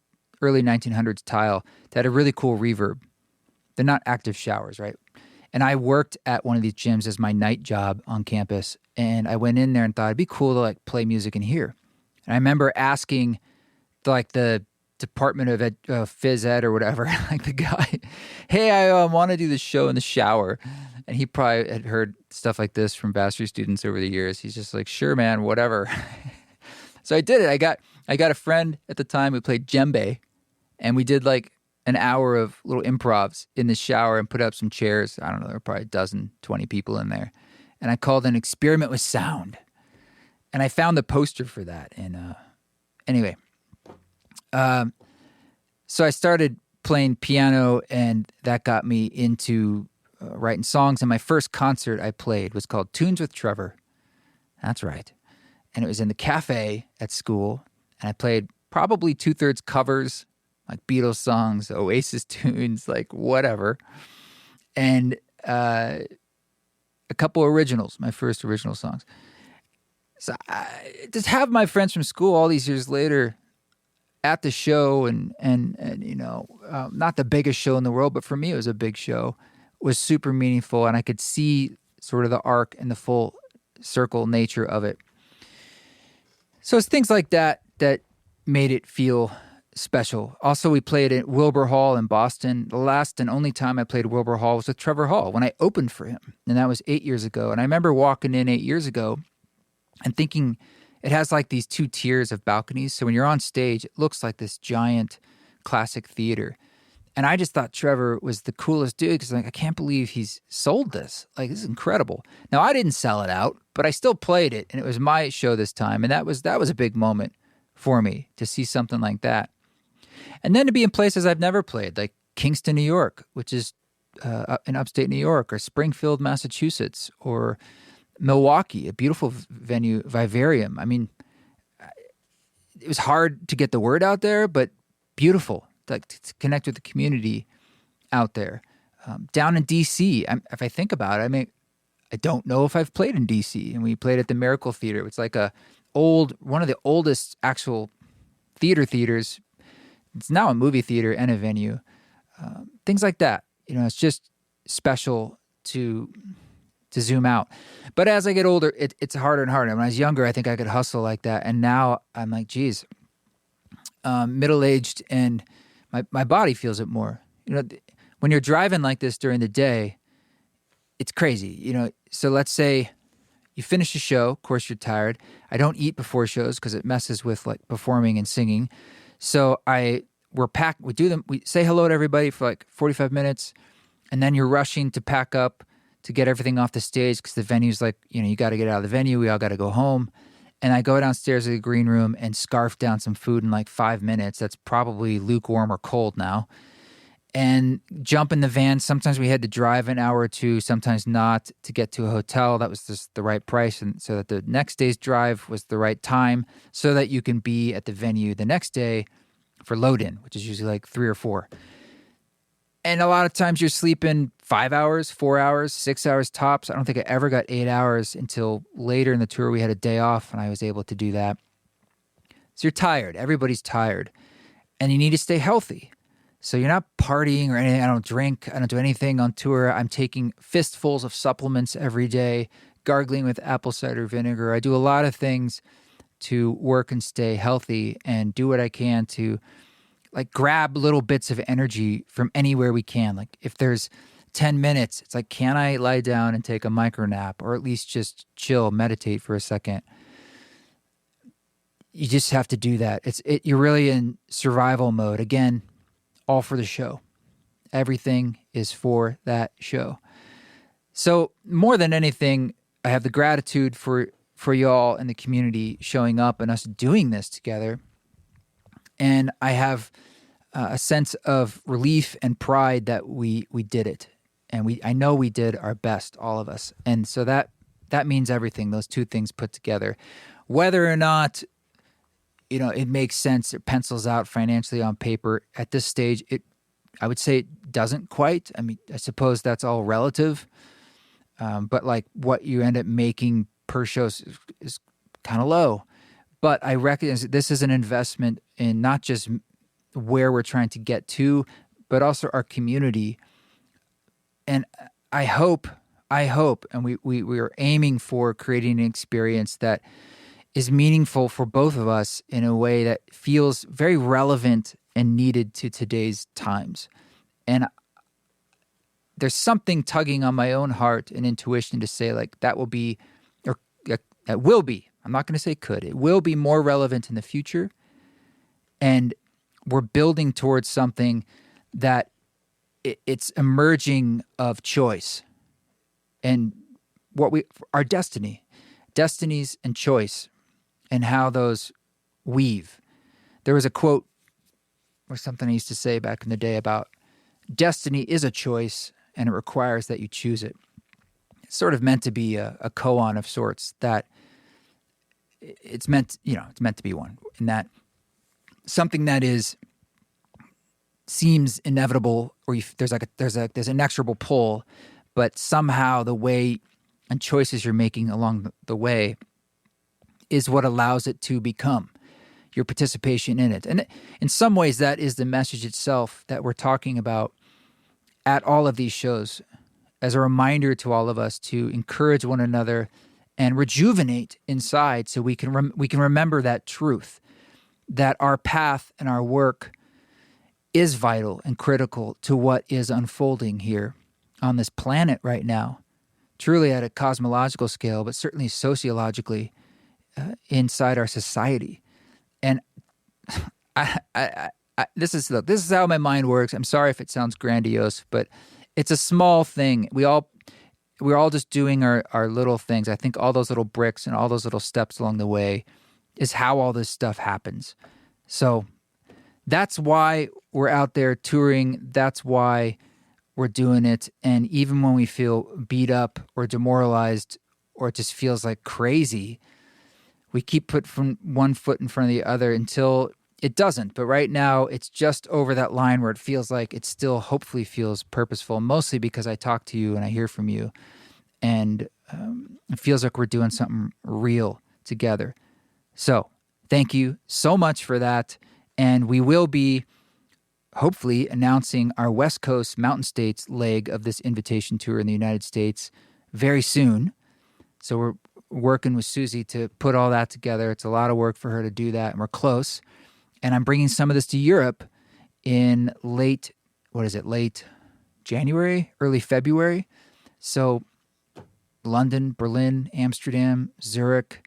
early 1900s tile, that had a really cool reverb. They're not active showers, right? And I worked at one of these gyms as my night job on campus. And I went in there and thought it'd be cool to like play music in here. And I remember asking the Department of Phys Ed or whatever, like the guy, hey, I want to do this show in the shower. And he probably had heard stuff like this from Vassar students over the years. He's just like, sure, man, whatever. So I did it. I got a friend at the time who played djembe, and we did like an hour of little improvs in the shower and put up some chairs. I don't know, there were probably 12, 20 people in there. And I called it an experiment with sound. And I found the poster for that. And anyway, so I started playing piano, and that got me into writing songs. And my first concert I played was called Tunes with Trevor. That's right. And it was in the cafe at school. And I played probably 2/3 covers, like Beatles songs, Oasis tunes, like whatever. And a couple originals, my first original songs. So I just have my friends from school all these years later at the show, and you know, not the biggest show in the world, but for me it was a big show, was super meaningful, and I could see sort of the arc and the full circle nature of it. So it's things like that that made it feel special. Also, we played at Wilbur Hall in Boston. The last and only time I played at Wilbur Hall was with Trevor Hall when I opened for him, and that was 8 years ago. And I remember walking in 8 years ago and thinking, it has like these 2 tiers of balconies. So when you're on stage, it looks like this giant classic theater. And I just thought Trevor was the coolest dude because like, I can't believe he's sold this. Like, this is incredible. Now, I didn't sell it out, but I still played it. And it was my show this time. And that was a big moment for me to see something like that. And then to be in places I've never played, like Kingston, New York, which is in upstate New York, or Springfield, Massachusetts, or Milwaukee, a beautiful venue, Vivarium. I mean, it was hard to get the word out there, but beautiful, like to connect with the community out there. Down in D.C., if I think about it, I mean, I don't know if I've played in D.C., and we played at the Miracle Theater. It's like one of the oldest actual theaters. It's now a movie theater and a venue. Things like that. You know, it's just special to zoom out. But as I get older, it's harder and harder. When I was younger, I think I could hustle like that. And now I'm like, geez, middle-aged, and my body feels it more. You know, when you're driving like this during the day, it's crazy. You know, so let's say you finish a show. Of course, you're tired. I don't eat before shows because it messes with like performing and singing. So we're packed. We do them. We say hello to everybody for like 45 minutes, and then you're rushing to pack up to get everything off the stage because the venue's like, you know, you got to get out of the venue. We all got to go home. And I go downstairs to the green room and scarf down some food in like 5 minutes. That's probably lukewarm or cold now. And jump in the van. Sometimes we had to drive an hour or two, sometimes not, to get to a hotel. That was just the right price. And so that the next day's drive was the right time so that you can be at the venue the next day for load-in, which is usually like 3 or 4. And a lot of times you're sleeping 5 hours, 4 hours, 6 hours tops. I don't think I ever got 8 hours until later in the tour. We had a day off and I was able to do that. So you're tired. Everybody's tired. And you need to stay healthy. So you're not partying or anything. I don't drink. I don't do anything on tour. I'm taking fistfuls of supplements every day, gargling with apple cider vinegar. I do a lot of things to work and stay healthy and do what I can to like grab little bits of energy from anywhere we can. Like if there's 10 minutes, it's like, can I lie down and take a micro nap or at least just chill, meditate for a second? you just have to do that. You're really in survival mode. Again, all for the show. Everything is for that show. So more than anything, I have the gratitude for y'all and the community showing up and us doing this together. And I have a sense of relief and pride that we did it. And I know we did our best, all of us. And so that means everything, those two things put together. Whether or not, it makes sense, it pencils out financially on paper, at this stage, I would say it doesn't quite. I mean, I suppose that's all relative. But like what you end up making per show is kind of low. But I recognize that this is an investment in not just where we're trying to get to, but also our community. And I hope, and we are aiming for creating an experience that is meaningful for both of us in a way that feels very relevant and needed to today's times. And there's something tugging on my own heart and intuition to say like that will be, or that will be, I'm not going to say could, it will be more relevant in the future. And we're building towards something that it's emerging of choice and our destinies and choice and how those weave. There was a quote or something I used to say back in the day about destiny is a choice and it requires that you choose it. It's sort of meant to be a koan of sorts, that it's meant to be one, in that something that seems inevitable, or there's an inexorable pull, but somehow the way and choices you're making along the way is what allows it to become your participation in it. And in some ways, that is the message itself that we're talking about at all of these shows, as a reminder to all of us to encourage one another and rejuvenate inside, so we can remember that truth, that our path and our work is vital and critical to what is unfolding here on this planet right now, truly at a cosmological scale, but certainly sociologically inside our society. And this is how my mind works. I'm sorry if it sounds grandiose, but it's a small thing. We're all just doing our little things. I think all those little bricks and all those little steps along the way is how all this stuff happens. So that's why we're out there touring. That's why we're doing it. And even when we feel beat up or demoralized, or it just feels like crazy, we keep putting one foot in front of the other until it doesn't. But right now, it's just over that line where it feels like it still hopefully feels purposeful, mostly because I talk to you and I hear from you. And it feels like we're doing something real together. So thank you so much for that. And we will be hopefully announcing our West Coast Mountain States leg of this invitation tour in the United States very soon. So we're working with Susie to put all that together. It's a lot of work for her to do that, and we're close. And I'm bringing some of this to Europe in late January, early February. So London, Berlin, Amsterdam, Zurich,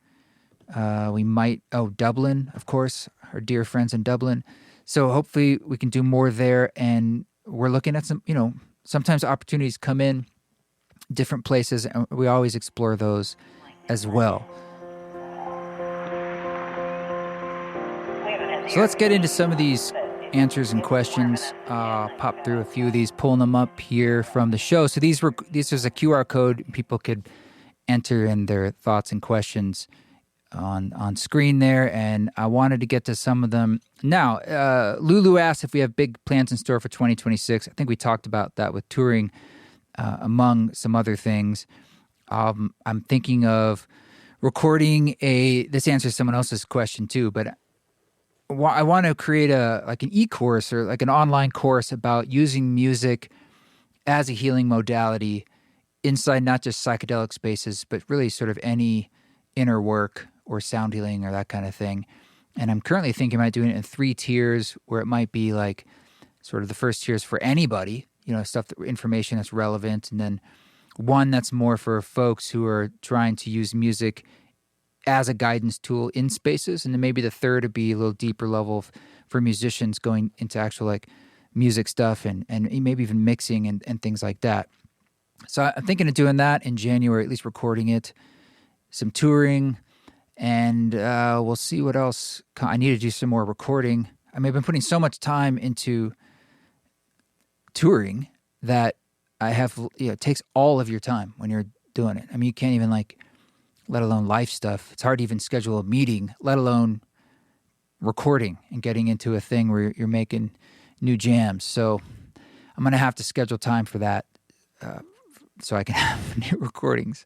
Dublin, of course, our dear friends in Dublin. So hopefully we can do more there. And we're looking at some, sometimes opportunities come in different places, and we always explore those as well. So let's get into some of these answers and questions. Pop through a few of these, pulling them up here from the show. So this is a QR code. People could enter in their thoughts and questions on screen there, and I wanted to get to some of them. Now, Lulu asked if we have big plans in store for 2026. I think we talked about that with touring, among some other things. I'm thinking of recording this answers someone else's question too, but I want to create an e-course or like an online course about using music as a healing modality inside not just psychedelic spaces, but really sort of any inner work or sound healing or that kind of thing. And I'm currently thinking about doing it in 3 tiers, where it might be like sort of the first tier is for anybody, information that's relevant, and then one that's more for folks who are trying to use music as a guidance tool in spaces. And then maybe the third would be a little deeper level for musicians going into actual like music stuff and maybe even mixing and things like that. So I'm thinking of doing that in January, at least recording it, some touring, and we'll see what else. I need to do some more recording. I mean, I've been putting so much time into touring that I have, it takes all of your time when you're doing it. I mean, you can't even let alone life stuff. It's hard to even schedule a meeting, let alone recording and getting into a thing where you're making new jams. So I'm going to have to schedule time for that so I can have new recordings.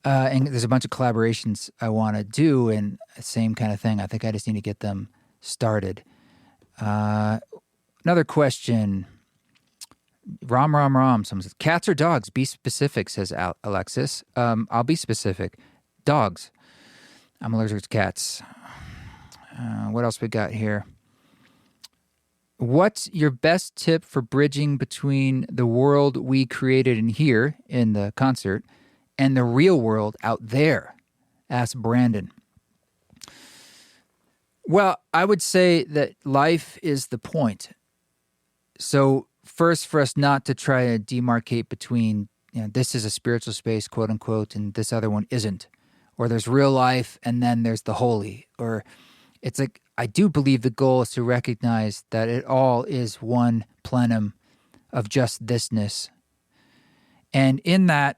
And there's a bunch of collaborations I want to do, and same kind of thing. I think I just need to get them started. Another question. Someone says, cats or dogs? Be specific, says Alexis. I'll be specific. Dogs. I'm allergic to cats. What else we got here? What's your best tip for bridging between the world we created in here in the concert and the real world out there? Asked Brandon. Well, I would say that life is the point. So first, for us not to try to demarcate between, this is a spiritual space, quote unquote, and this other one isn't. Or there's real life and then there's the holy. Or it's like, I do believe the goal is to recognize that it all is one plenum of just thisness. And in that,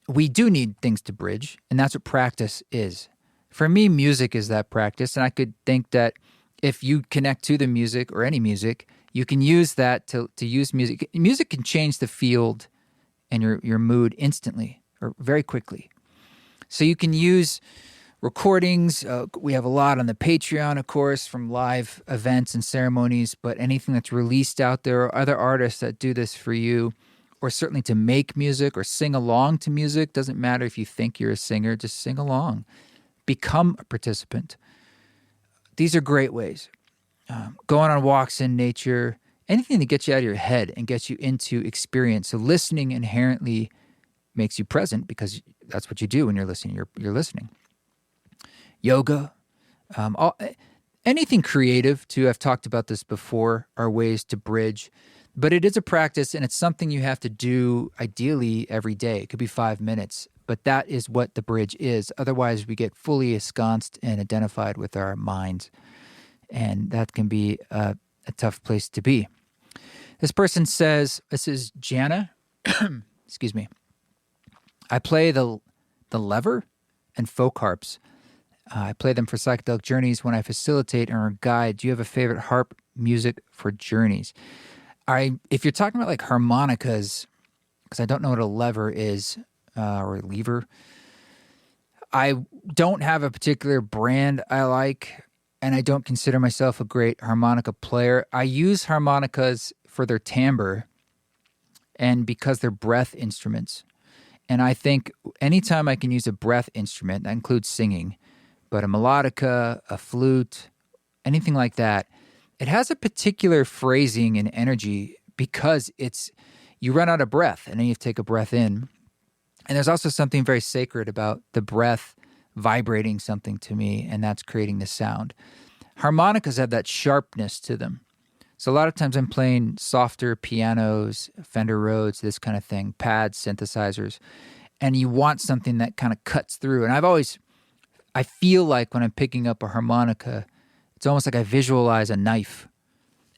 we do need things to bridge, and that's what practice is. For me, music is that practice, and I could think that if you connect to the music or any music, you can use that to use music. Music can change the field and your mood instantly or very quickly. So you can use recordings. We have a lot on the Patreon, of course, from live events and ceremonies, but anything that's released out there or other artists that do this for you, or certainly to make music or sing along to music. Doesn't matter if you think you're a singer, just sing along. Become a participant. These are great ways. Going on walks in nature, anything that gets you out of your head and gets you into experience. So listening inherently makes you present because that's what you do when you're listening. You're listening. Yoga, anything creative too. I've talked about this before, are ways to bridge. But it is a practice, and it's something you have to do ideally every day. It could be 5 minutes, but that is what the bridge is. Otherwise, we get fully ensconced and identified with our minds, and that can be a tough place to be. This person says, this is Jana, excuse me. I play the lever and folk harps. I play them for psychedelic journeys when I facilitate or guide. Do you have a favorite harp music for journeys? If you're talking about like harmonicas, because I don't know what a lever is, or a lever, I don't have a particular brand I like, and I don't consider myself a great harmonica player. I use harmonicas for their timbre and because they're breath instruments. And I think anytime I can use a breath instrument, that includes singing, but a melodica, a flute, anything like that, it has a particular phrasing and energy because you run out of breath and then you have to take a breath in. And there's also something very sacred about the breath vibrating something to me, and that's creating the sound. Harmonicas have that sharpness to them. So a lot of times I'm playing softer pianos, Fender Rhodes, this kind of thing, pads, synthesizers, and you want something that kind of cuts through. And I feel like when I'm picking up a harmonica, it's almost like I visualize a knife,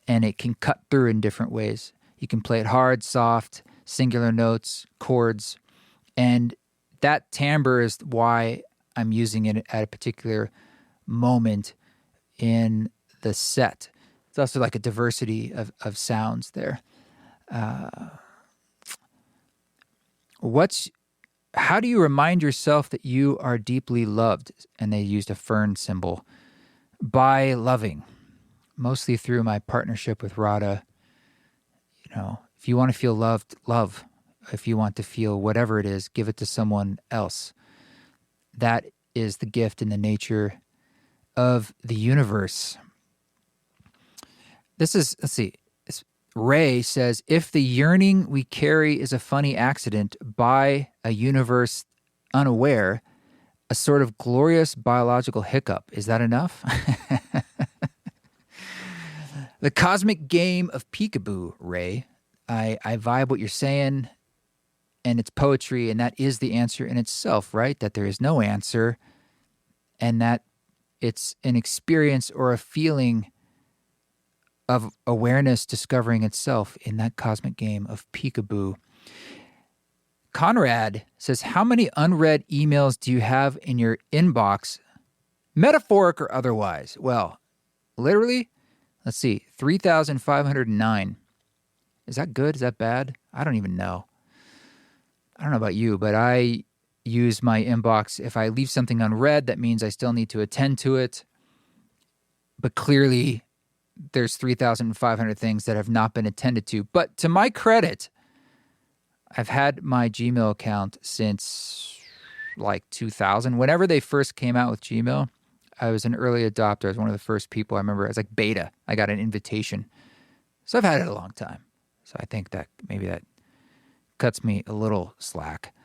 and it can cut through in different ways. You can play it hard, soft, singular notes, chords, and that timbre is why I'm using it at a particular moment in the set. It's also like a diversity of sounds there. How do you remind yourself that you are deeply loved? And they used a fern symbol. By loving, mostly through my partnership with Radha. If you want to feel loved, love. If you want to feel whatever it is, give it to someone else. That is the gift and the nature of the universe. Ray says, if the yearning we carry is a funny accident by a universe unaware, a sort of glorious biological hiccup. Is that enough? The cosmic game of peekaboo, Ray. I vibe what you're saying, and it's poetry, and that is the answer in itself, right? That there is no answer, and that it's an experience or a feeling of awareness discovering itself in that cosmic game of peekaboo. Conrad says, how many unread emails do you have in your inbox, metaphoric or otherwise? Well, literally, let's see, 3,509. Is that good? Is that bad? I don't even know. I don't know about you, but I use my inbox. If I leave something unread, that means I still need to attend to it. But clearly, there's 3,500 things that have not been attended to. But to my credit, I've had my Gmail account since like 2000. Whenever they first came out with Gmail, I was an early adopter. I was one of the first people. I remember it was like beta. I got an invitation. So I've had it a long time. So I think that maybe that cuts me a little slack.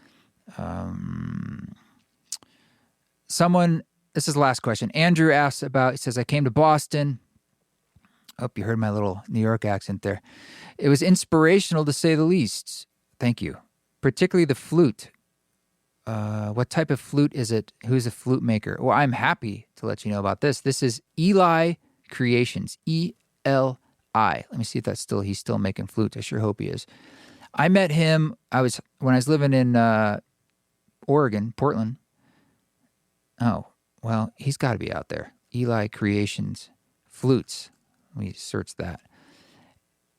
This is the last question. Andrew asks about, he says, I came to Boston. Hope you heard my little New York accent there. It was inspirational to say the least. Thank you. Particularly the flute. What type of flute is it? Who's a flute maker? Well, I'm happy to let you know about this. This is Eli Creations. E-L-I. Let me see if he's still making flutes. I sure hope he is. I met him, when I was living in Oregon, Portland. Oh, well, he's got to be out there. Eli Creations. Flutes. Let me search that.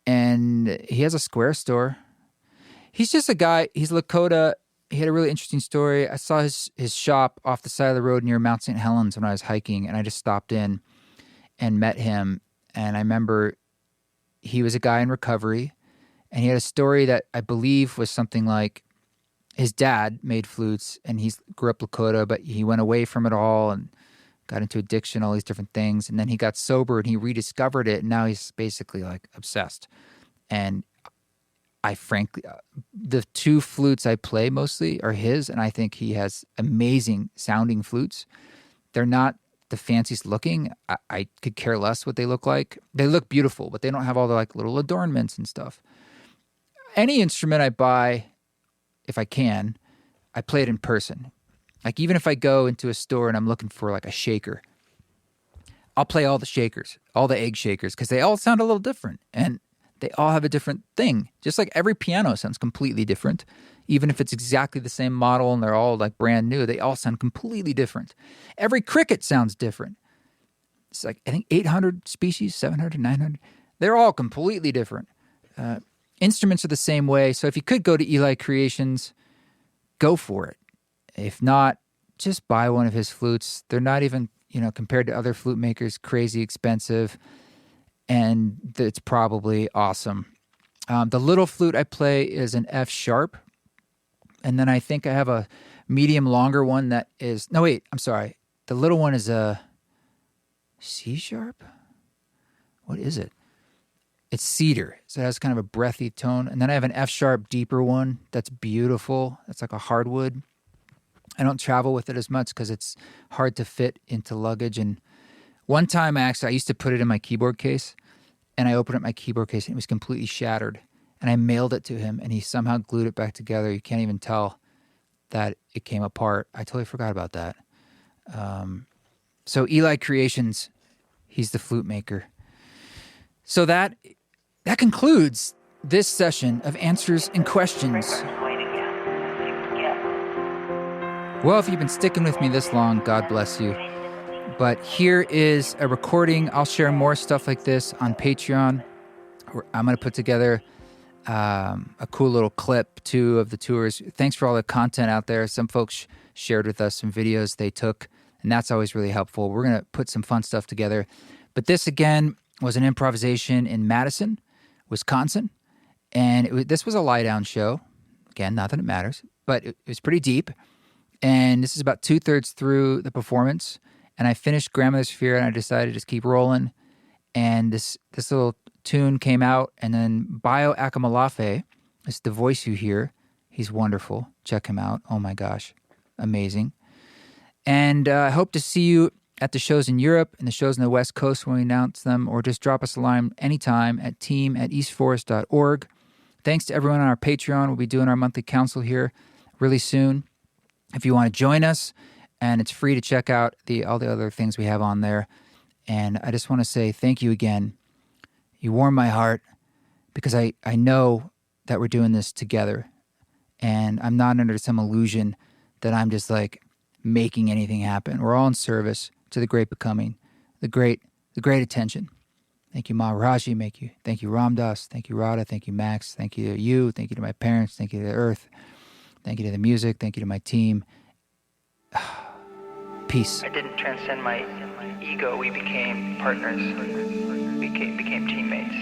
And he has a Square store. He's just a guy. He's Lakota. He had a really interesting story. I saw his shop off the side of the road near Mount St. Helens when I was hiking, and I just stopped in and met him. And I remember he was a guy in recovery, and he had a story that I believe was something like his dad made flutes, and he grew up Lakota, but he went away from it all and got into addiction, all these different things. And then he got sober, and he rediscovered it, and now he's basically like obsessed. And I frankly, the two flutes I play mostly are his, and I think he has amazing sounding flutes. They're not the fanciest looking. I could care less what they look like. They look beautiful, but they don't have all the like little adornments and stuff. Any instrument I buy, if I can, I play it in person. Like even if I go into a store and I'm looking for like a shaker, I'll play all the shakers, all the egg shakers, because they all sound a little different. And they all have a different thing. Just like every piano sounds completely different. Even if it's exactly the same model and they're all like brand new, they all sound completely different. Every cricket sounds different. It's like, I think 800 species, 700, 900. They're all completely different. Instruments are the same way. So if you could go to Eli Creations, go for it. If not, just buy one of his flutes. They're not even, compared to other flute makers, crazy expensive. And it's probably awesome. The little flute I play is an F sharp. And then I think I have a medium longer one that is... No, wait, I'm sorry. The little one is a C sharp? What is it? It's cedar. So it has kind of a breathy tone. And then I have an F sharp deeper one that's beautiful. That's like a hardwood. I don't travel with it as much because it's hard to fit into luggage. And one time I used to put it in my keyboard case, and I opened up my keyboard case and it was completely shattered. And I mailed it to him, and he somehow glued it back together. You can't even tell that it came apart. I totally forgot about that. So Eli Creations, he's the flute maker. So that concludes this session of Answers and Questions. Well, if you've been sticking with me this long, God bless you. But here is a recording. I'll share more stuff like this on Patreon. I'm going to put together a cool little clip, too, of the tours. Thanks for all the content out there. Some folks shared with us some videos they took, and that's always really helpful. We're going to put some fun stuff together. But this, again, was an improvisation in Madison, Wisconsin. And this was a lie-down show. Again, not that it matters, but it was pretty deep. And this is about 2/3 through the performance. And I finished Grandmother's Fear, and I decided to just keep rolling. And this little tune came out, and then Bayo Akomolafe is the voice you hear. He's wonderful. Check him out. Oh my gosh. Amazing. And I hope to see you at the shows in Europe and the shows on the West Coast when we announce them, or just drop us a line anytime at team@eastforest.org. Thanks to everyone on our Patreon. We'll be doing our monthly council here really soon. If you want to join us, and it's free to check out all the other things we have on there. And I just want to say thank you again. You warm my heart because I know that we're doing this together. And I'm not under some illusion that I'm just like making anything happen. We're all in service to the great becoming, the great attention. Thank you, Maharaji. Thank you, Ramdas. Thank you, Radha. Thank you, Max. Thank you to you. Thank you to my parents. Thank you to the earth. Thank you to the music. Thank you to my team. Peace. I didn't transcend my ego. We became partners. We became teammates.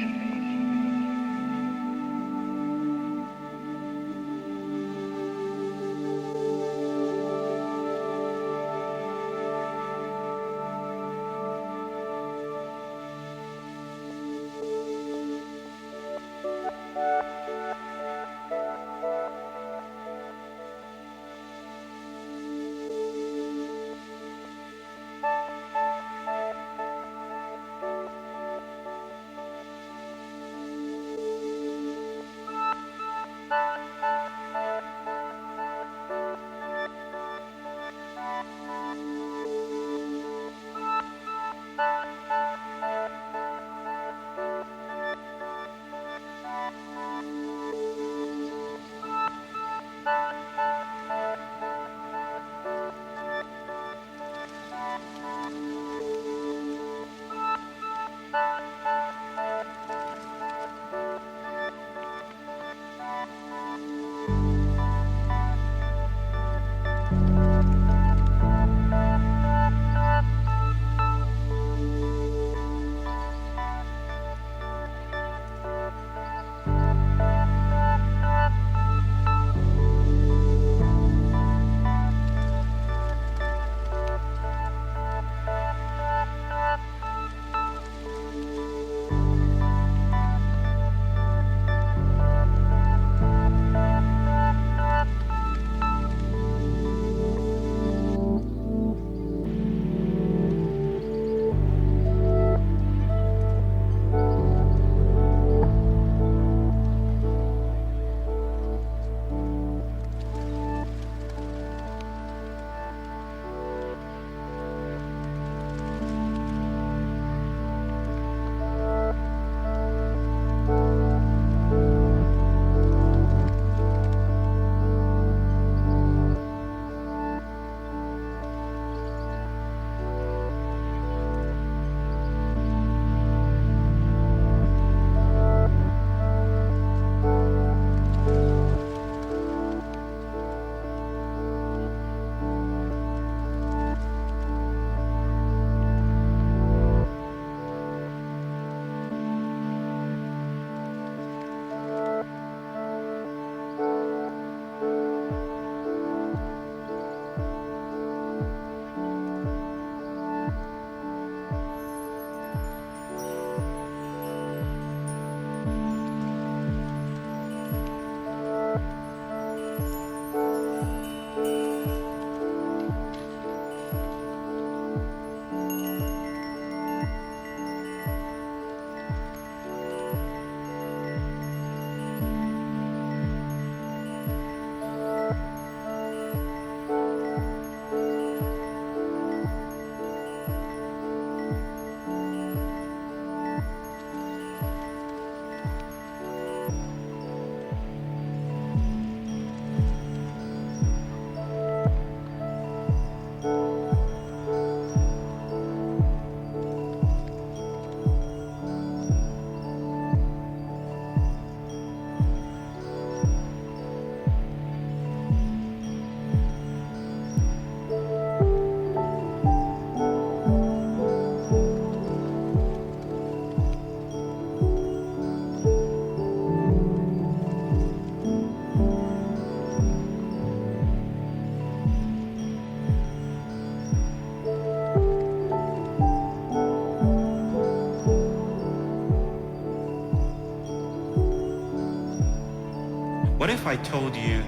What if I told you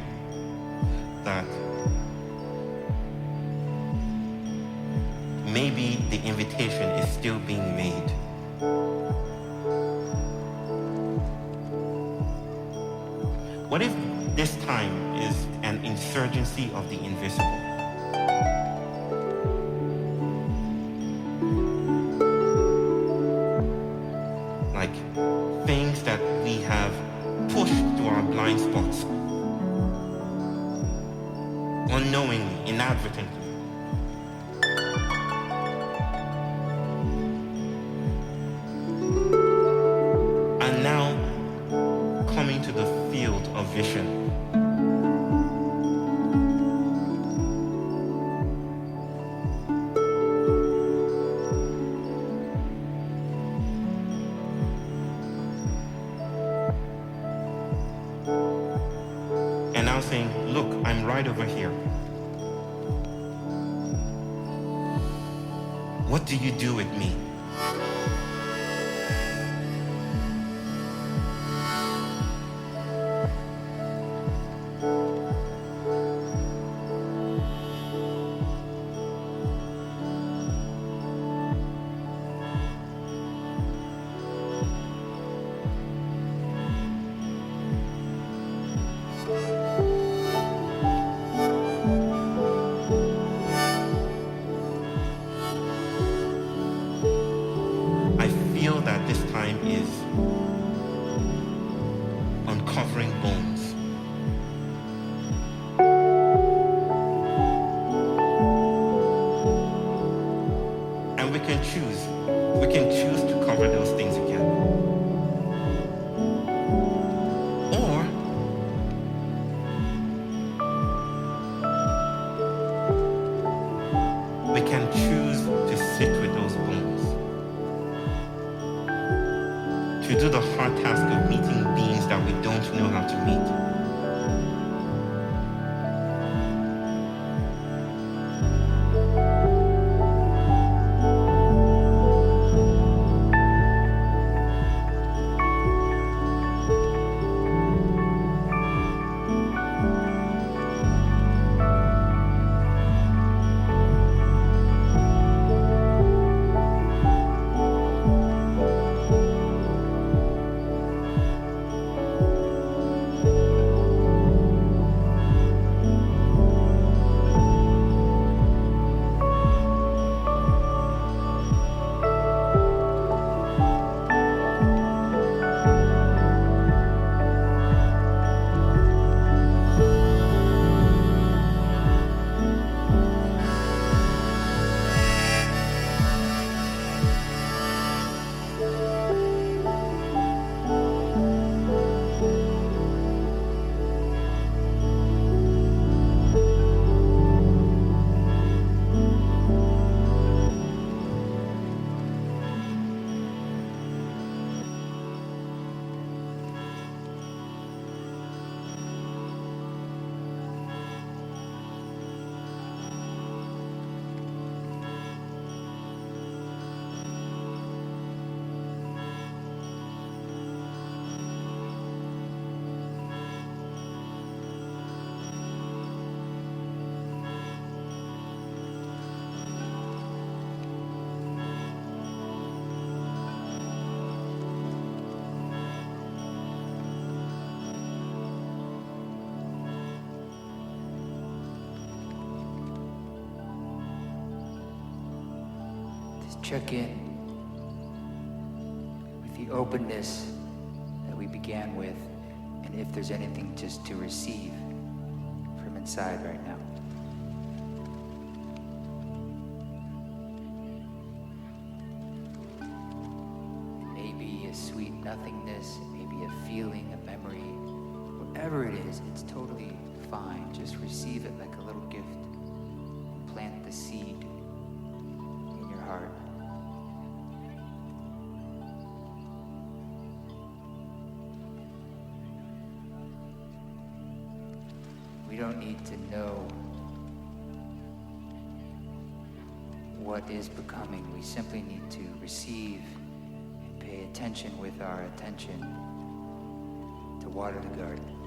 that maybe the invitation is still being made. What if this time is an insurgency of the invisible? Like things that we have pushed to our blind spots, unknowingly, inadvertently. And now coming to the field of vision. And now saying, look, I'm right over here. What do you do with me? I feel that this time is uncovering bones. And we can choose. We can choose to cover those things again. Or we can choose to sit with those bones. To do the hard task of meeting beings that we don't know how to meet. Check in with the openness that we began with, and if there's anything just to receive from inside right now. It may be a sweet nothingness, it may be a feeling, a memory, whatever it is, it's totally fine. Just receive it like a little gift. Plant the seed in your heart. We don't need to know what is becoming. We simply need to receive and pay attention with our attention to water the garden.